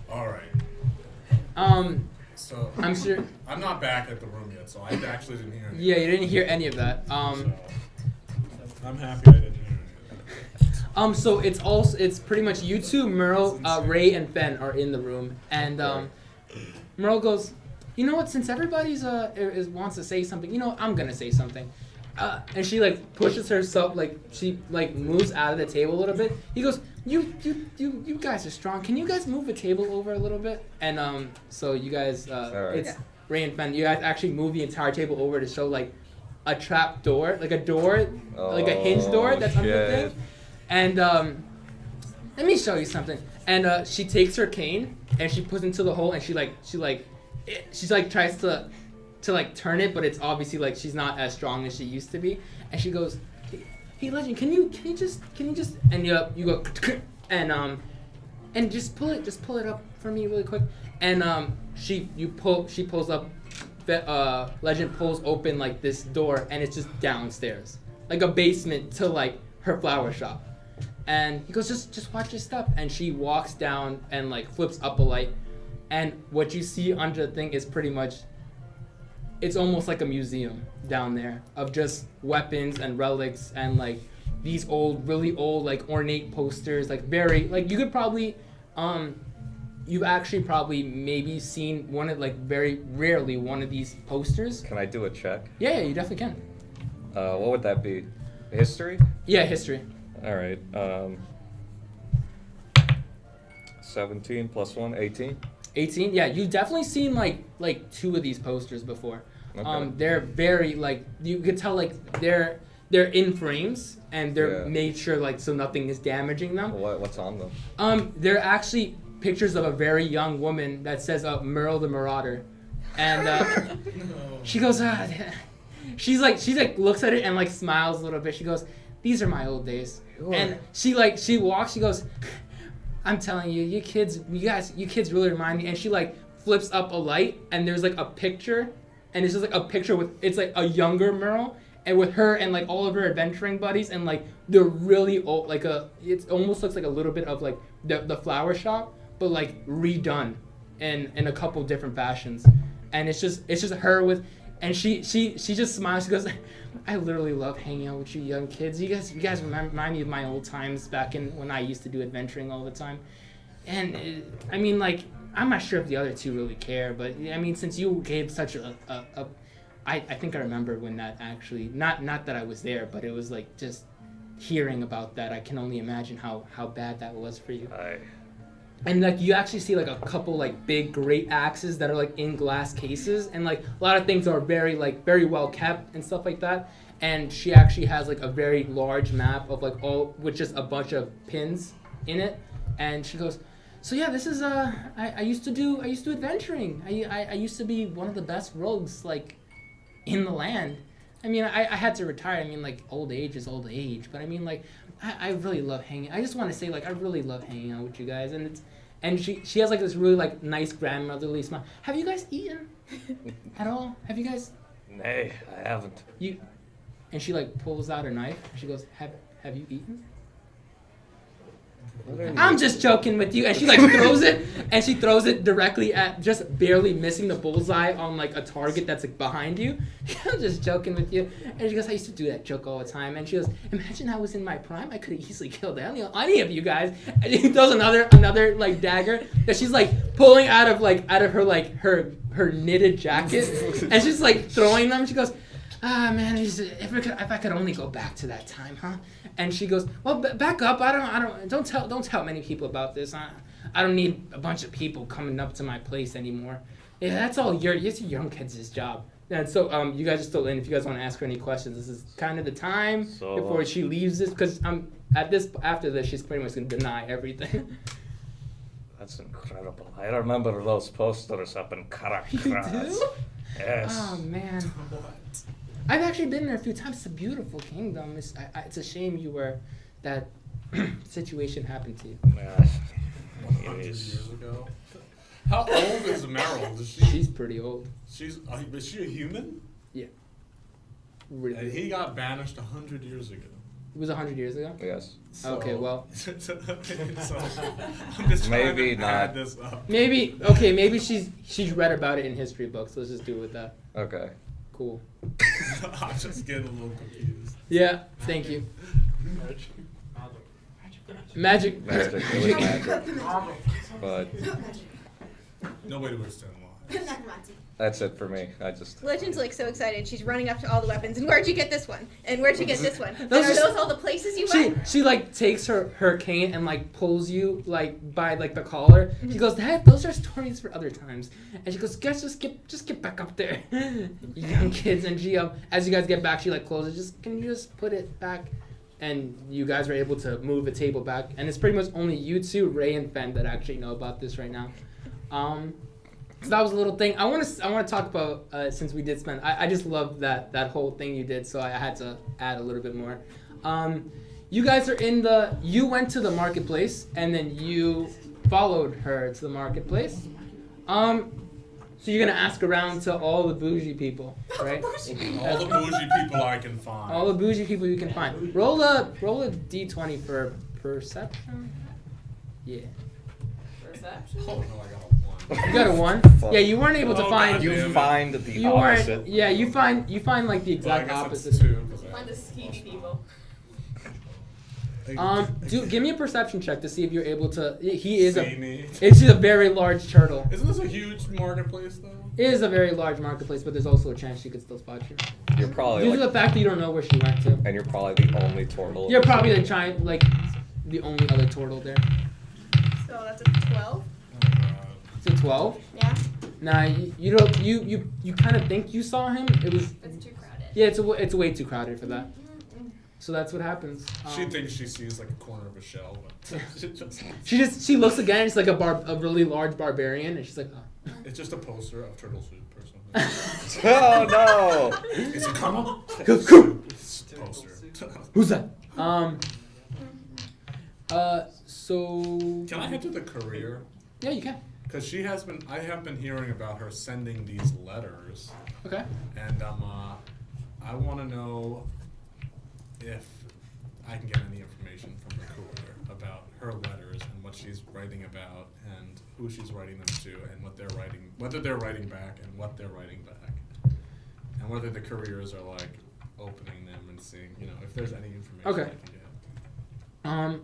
All right. So I'm sure. I'm not back at the room yet, so I actually didn't hear anything. Yeah, you didn't hear any of that. So, I'm happy I didn't hear anything. So it's pretty much you two, Merle, Ray, and Fen are in the room, and Merle goes, you know what? Since everybody's wants to say something, you know, I'm gonna say something. And she like pushes herself, like she like moves out of the table a little bit. He goes, you guys are strong. Can you guys move the table over a little bit? And so you guys, it's Ray and Fen. You guys actually move the entire table over to show like a trap door, like a door, like a hinge door that's under the thing. And let me show you something. And she takes her cane and she puts it into the hole, and she tries to like turn it, but it's obviously like she's not as strong as she used to be. And she goes, "Hey, Legend, can you just and you go and just pull it up for me really quick." And she pulls up, Legend pulls open like this door, and it's just downstairs, like a basement to like her flower shop. And he goes, just watch your step. And she walks down and like flips up a light. And what you see under the thing is pretty much, it's almost like a museum down there of just weapons and relics and like these really old, like ornate posters, like very, like you could probably, you've actually probably maybe seen one of, like very rarely one of these posters. Can I do a check? Yeah, you definitely can. What would that be? History? Yeah, history. All right. 17 plus 1, 18. 18? Yeah, you've definitely seen like two of these posters before. Okay. They're very like, you could tell like they're in frames and they're made sure like so nothing is damaging them. What's on them? They're actually pictures of a very young woman that says Merle the Marauder, and she goes, she looks at it and like smiles a little bit. She goes, "These are my old days." Sure. And she walks. She goes, "I'm telling you, you kids really remind me." And she like flips up a light, and there's like a picture, and it's just like a picture with, it's like a younger Merle, and with her and like all of her adventuring buddies, and like they're really old, like it almost looks like a little bit of like the flower shop, but like redone in a couple different fashions. And it's just her with, and she just smiles. She goes, "I literally love hanging out with you young kids. You guys remind me of my old times back when I used to do adventuring all the time." And I mean, like, I'm not sure if the other two really care, but I mean, since you gave such I think I remember when that actually, not that I was there, but it was like just hearing about that. I can only imagine how bad that was for you. And like you actually see like a couple like big great axes that are like in glass cases, and like a lot of things are very well kept and stuff like that. And she actually has like a very large map of like all with just a bunch of pins in it. And she goes, "So yeah, this is I used to do adventuring. I used to be one of the best rogues like in the land. I mean, I had to retire. I mean, like, old age is old age. But I mean, like, I really love hanging. I just want to say, like, I really love hanging out with you guys. And she has, like, this really, like, nice grandmotherly smile. Have you guys eaten at all? Have you guys? Nay, I haven't. And she, like, pulls out her knife. And she goes, have you eaten? I'm just joking with you. And she like throws it, and she throws it directly at, just barely missing the bullseye on like a target that's like behind you. I'm just joking with you. And she goes, I used to do that joke all the time. And she goes, imagine I was in my prime, I could have easily killed any of you guys. And she throws another like dagger that she's like pulling out of her knitted jacket, and she's like throwing them. She goes, ah man, if I could only go back to that time, huh? And she goes, well, back up. Don't tell many people about this. I don't need a bunch of people coming up to my place anymore. Yeah, that's all it's your young kids' job. And so you guys are still in. If you guys want to ask her any questions, this is kind of the time before she leaves this, because after this, she's pretty much gonna deny everything. That's incredible. I remember those posters up in Karak. You do? Yes. Oh man. What? I've actually been there a few times. It's a beautiful kingdom. It's a shame that situation happened to you. Yeah. 100 years ago? How old is Meryl? She's pretty old. Is she a human? Yeah. Really. And he got banished 100 years ago. It was 100 years ago? Yes. So, Okay, well. so I'm just Maybe trying to not. add this up. Maybe she's read about it in history books. Let's just do it with that. Okay. Cool. I'm just getting a little confused. Yeah, thank you. Magic. Magic. It was magic. But Nobody would stand alive. that's it for me. Legend's like so excited. She's running up to all the weapons. And where'd you get this one? And where'd you get this one? And Those are are- those all the places you went? She like takes her cane and like pulls you like by like the collar. She goes, Dad, those are stories for other times. And she goes, guys, just get back up there, young kids. And she as you guys get back, she like closes. Can you just put it back? And you guys are able to move the table back. And it's pretty much only you two, Ray and Fen, that actually know about this right now. So that was a little thing. I want to talk about since we did spend. I just love that whole thing you did. So I had to add a little bit more. You guys are you went to the marketplace and then you followed her to the marketplace. So you're gonna ask around to all the bougie people, right? All the bougie people I can find. All the bougie people you can find. Roll a d20 for perception. Yeah. Perception? Oh no, I got a 1. You got a 1. Yeah, you weren't able to Oh, find. God You damn it. find the You weren't. opposite. Yeah, you find like the Well, I exact guess opposite. it's 2. 'Cause I- Find the skeevy people. Give me a perception check to see if you're able to. He is See me. It's a very large turtle. Isn't this a huge marketplace though? It is a very large marketplace, but there's also a chance she could still spot you. You're probably Due to the like, fact that you don't know where she went to. and you're probably the only turtle. You're probably the only other turtle there. So that's a 12. Oh my god. It's a 12. Yeah. Nah, you don't. You kind of think you saw him. It was. It's too crowded. Yeah, it's way too crowded for that. So that's what happens. She thinks she sees like a corner of a shell, but She looks again. It's like a really large barbarian, and she's like, oh. it's just a poster of turtle soup or something. Oh Is it coming? Go. Poster. Who's that? So. Can I head to the courier? Yeah, you can. Because I have been hearing about her sending these letters, Okay. and I want to know if I can get any information from the courier about her letters and what she's writing about and who she's writing them to and what they're writing, whether they're writing back and what they're writing back, and whether the couriers are like opening them and seeing, if there's any information Okay. I can get.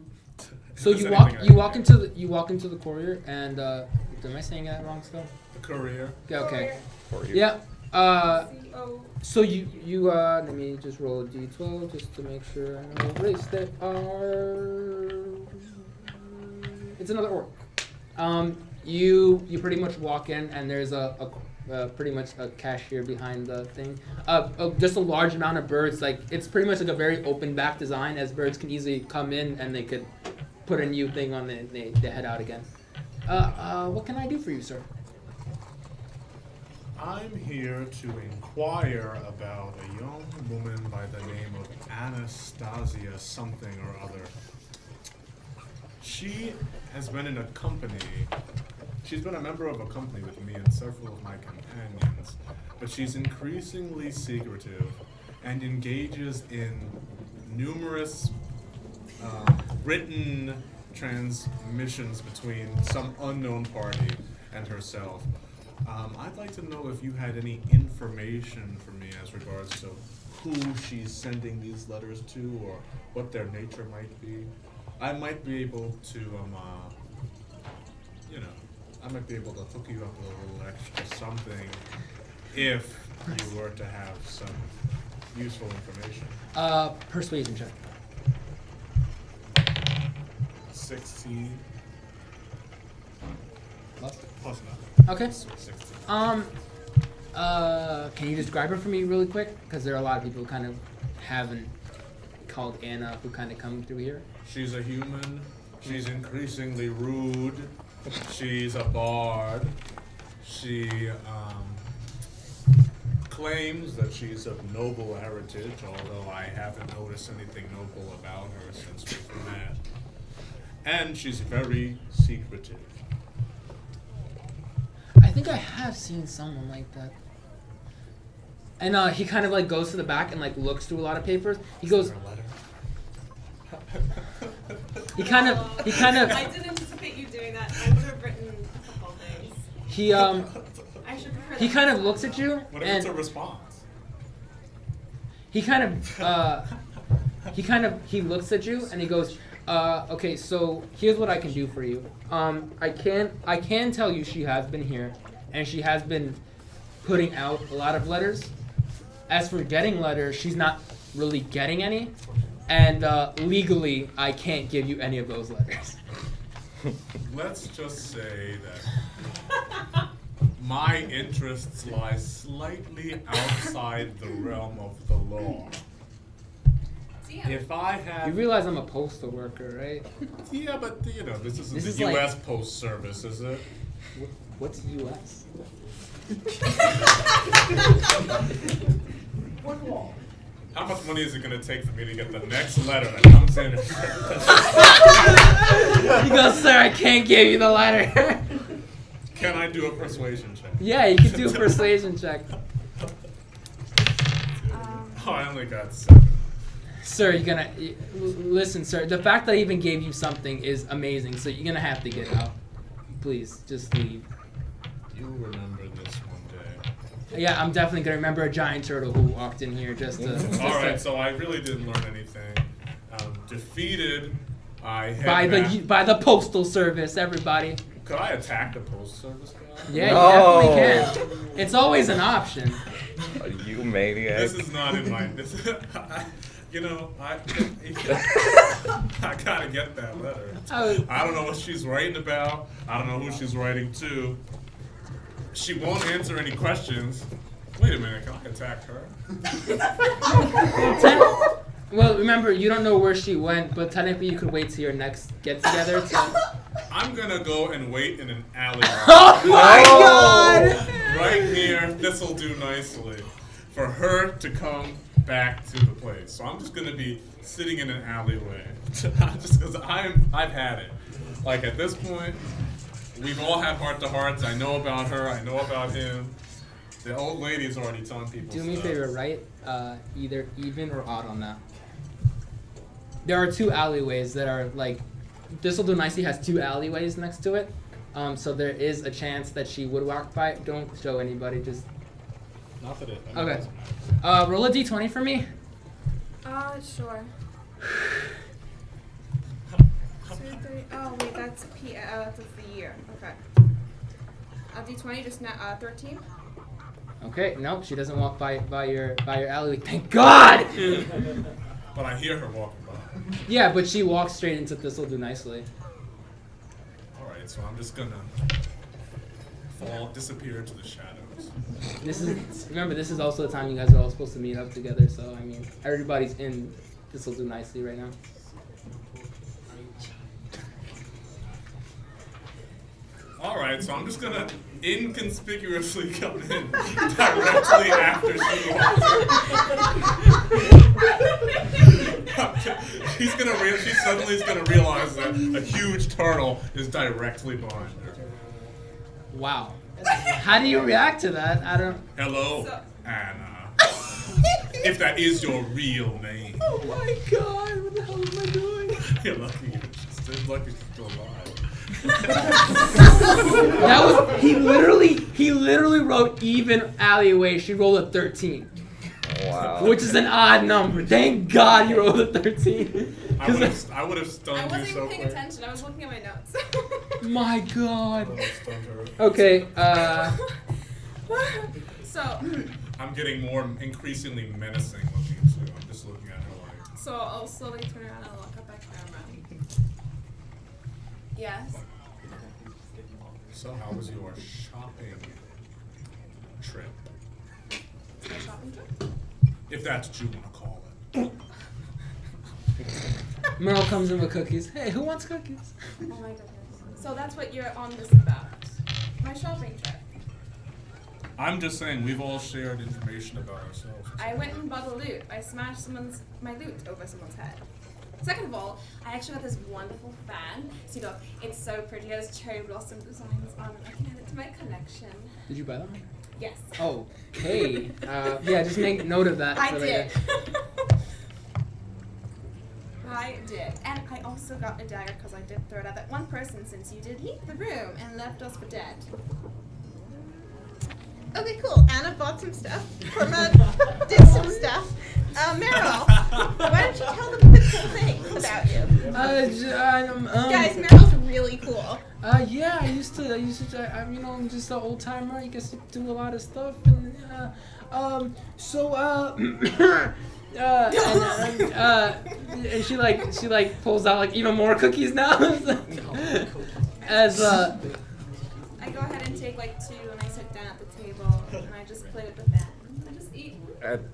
So If you there's walk anything I can get. you walk into the courier and am I saying that wrong still? The courier. Yeah, okay. For you. Yeah. C-O. So you let me just roll a d12 just to make sure I know what race they are. It's another orc. You pretty much walk in and there's a pretty much a cashier behind the thing. Just a large amount of birds. Like it's pretty much like a very open back design, as birds can easily come in and they could put a new thing on and they head out again. What can I do for you, sir? I'm here to inquire about a young woman by the name of Anastasia something or other. She has been in a company. She's been a member of a company with me and several of my companions, but she's increasingly secretive and engages in numerous written transmissions between some unknown party and herself. I'd like to know if you had any information for me as regards to who she's sending these letters to or what their nature might be. I might be able to, I might be able to hook you up with a little extra something if you were to have some useful information. Persuasion check. 16 Plus? plus nothing. Okay. 16. Can you describe her for me really quick? Because there are a lot of people who kind of haven't called Anna who kind of come through here. She's a human. She's increasingly rude. She's a bard. She claims that she's of noble heritage, although I haven't noticed anything noble about her since we've met. And she's very secretive. I think I have seen someone like that. And he kind of like goes to the back and like looks through a lot of papers. He goes. Her letter. He kind of. I didn't anticipate you doing that. I would have written a couple things. He I should prepare He that. kind of looks at you What if and it's a response? he looks at you and he goes, okay, so here's what I can do for you. I can tell you she has been here and she has been putting out a lot of letters. As for getting letters, she's not really getting any, and legally I can't give you any of those letters. Let's just say that my interests lie slightly outside the realm of the law. Damn. If I You have, realize I'm a postal worker, right? yeah, but this isn't This the is like- U.S. Post Service, is it? What's U.S.? How much money is it going to take for me to get the next letter that comes in? He goes, sir, I can't give you the letter. Can I do a persuasion check? Yeah, you can do a persuasion check. Oh, I only got 7. Sir, listen, sir. The fact that I even gave you something is amazing. So you're gonna have to get out. Please, just leave. You remember this one day. Yeah, I'm definitely gonna remember a giant turtle who walked in here just to. All right, so I really didn't learn anything. Defeated. I head by back. the postal service, everybody. Could I attack the post service guy? Yeah, No. you definitely can. It's always an option. You maniac. This is not in my. I gotta get that letter. Oh. I don't know what she's writing about. I don't know who she's writing to. She won't answer any questions. Wait a minute, can I attack her? Well, remember, you don't know where she went, but technically you could wait till your next get together. I'm gonna go and wait in an alley. Oh my God! Right here, this'll do nicely. For her to come back to the place. So I'm just gonna be sitting in an alleyway. Just because I've had it. Like at this point, we've all had heart-to-hearts. I know about her, I know about him. The old lady's already telling people Do me a stuff. favor, write either even or odd on that. There are 2 alleyways that are like, This'll Do Nicely has 2 alleyways next to it. So there is a chance that she would walk by. Don't show anybody, just. Not that it. Okay. Roll a d20 for me. Sure. 2, 3. Oh wait, that's that's the year. Okay. D20, just now 13. Okay, nope, she doesn't walk by your alleyway. Thank God! But I hear her walking by. Yeah, but she walks straight into This'll Do Nicely. Alright, so I'm just gonna disappear into the shadows. Remember, this is also the time you guys are all supposed to meet up together, so I mean, everybody's in This'll Do Nicely right now. Alright, so I'm just gonna inconspicuously come in directly after she walks in. She suddenly is gonna realize that a huge turtle is directly behind her. Wow. How do you react to that? I don't. Hello, Anna. If that is your real name. Oh my God! What the hell am I doing? You're lucky you're interested. seems like he's still alive. That was he literally wrote even alleyway. She rolled a 13, Wow. which is an odd number. Thank God you rolled a 13. I would have stunned I you wasn't so even paying quick. attention. I was looking at my notes. My I God. would have stunned her. Okay. So, I'm getting more increasingly menacing looking too. I'm just looking at her like. so I'll slowly turn around and look up at camera. Yes. So how was your shopping trip? My shopping trip. If that's what you want to call it. Merle comes in with cookies. Hey, who wants cookies? Oh my goodness. So that's what you're on this about. My shopping trip. I'm just saying we've all shared information about ourselves. I went and bought a loot. I smashed my loot over someone's head. Second of all, I actually got this wonderful fan. So you know, it's so pretty. It has cherry blossom designs on it. I can add it to my collection. Did you buy them? Yes. Oh, okay. Yeah, just make note of that. I for did. later. I did. And I also got a dagger because I did throw it at that one person since you did leave the room and left us for dead. Okay, cool. Anna bought some stuff. Corma did some stuff. Meryl, why don't you tell them the cool thing about you? Guys, Meryl's really cool. Yeah, I used to, I'm, I'm just an old timer. I guess to do a lot of stuff, and and she pulls out even more cookies now. As I go ahead and take 2 and I sit down at the table and I just play with the fan. I just eat.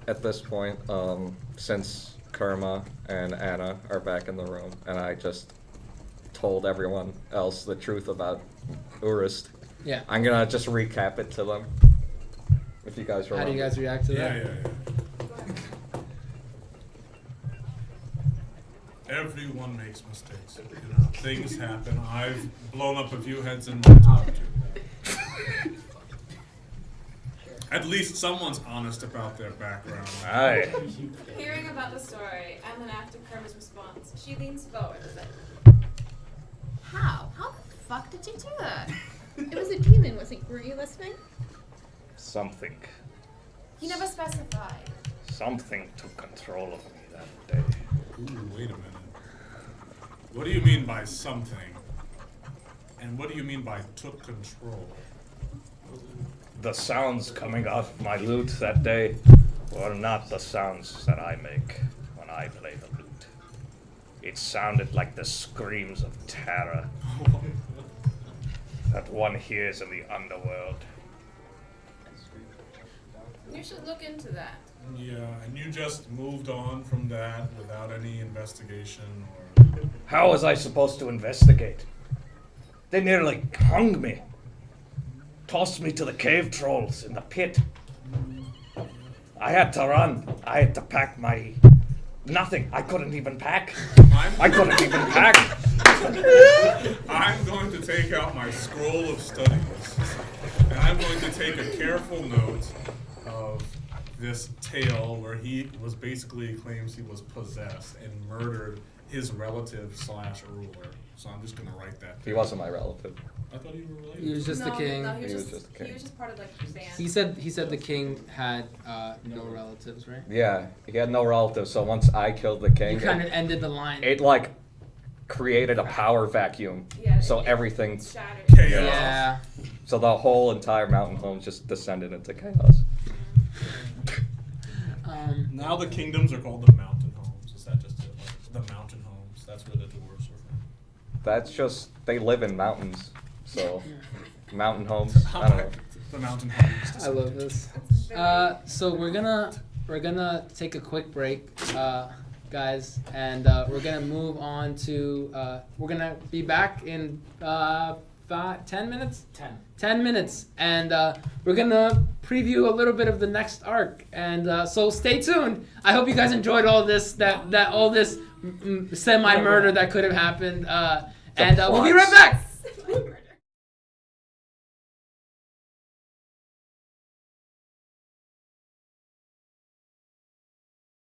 At this point, since Karma and Anna are back in the room, and I just told everyone else the truth about Urist, yeah. I'm gonna just recap it to them. If you guys remember. How do you guys react to that? Yeah. Go ahead. Everyone makes mistakes. Things happen. I've blown up a few heads in my time too. At least someone's honest about their background. Aye. Hearing about the story, and then after Kerma's response, she leans forward and said, How? How the fuck did you do that? It was a demon, were you listening? Something. He never specified. Something took control of me that day. Ooh, wait a minute. What do you mean by something? And what do you mean by took control? The sounds coming out of my lute that day were not the sounds that I make when I play the lute. It sounded like the screams of terror that one hears in the underworld. You should look into that. Yeah, and you just moved on from that without any investigation or... How was I supposed to investigate? They nearly hung me. Tossed me to the cave trolls in the pit. I had to run. I had to pack my... Nothing. I couldn't even pack. I couldn't even pack. I'm going to take out my scroll of studies, and I'm going to take a careful note of this tale where he was basically claims he was possessed and murdered his relative / ruler. So I'm just gonna write that. He wasn't my relative. I thought you were related. He was just the king. No, he He was was just the king. He was just part of the band. He said the king had no relatives, right? Yeah, he had no relatives, so once I killed the king, You kind of ended the line. it created a power vacuum. Yeah, So it everything, shattered. Chaos. Yeah. so the whole entire mountain home just descended into chaos. Now the kingdoms are called the mountain homes. Is that just it? The mountain homes. That's where the dwarves are from. That's just, they live in mountains, so mountain homes, I don't know. The mountain homes. I love this. So we're gonna take a quick break, guys, and we're gonna move on to we're gonna be back in 10 minutes. 10 minutes, and we're gonna preview a little bit of the next arc. And so stay tuned. I hope you guys enjoyed all this semi murder that could have happened. And we'll be right back.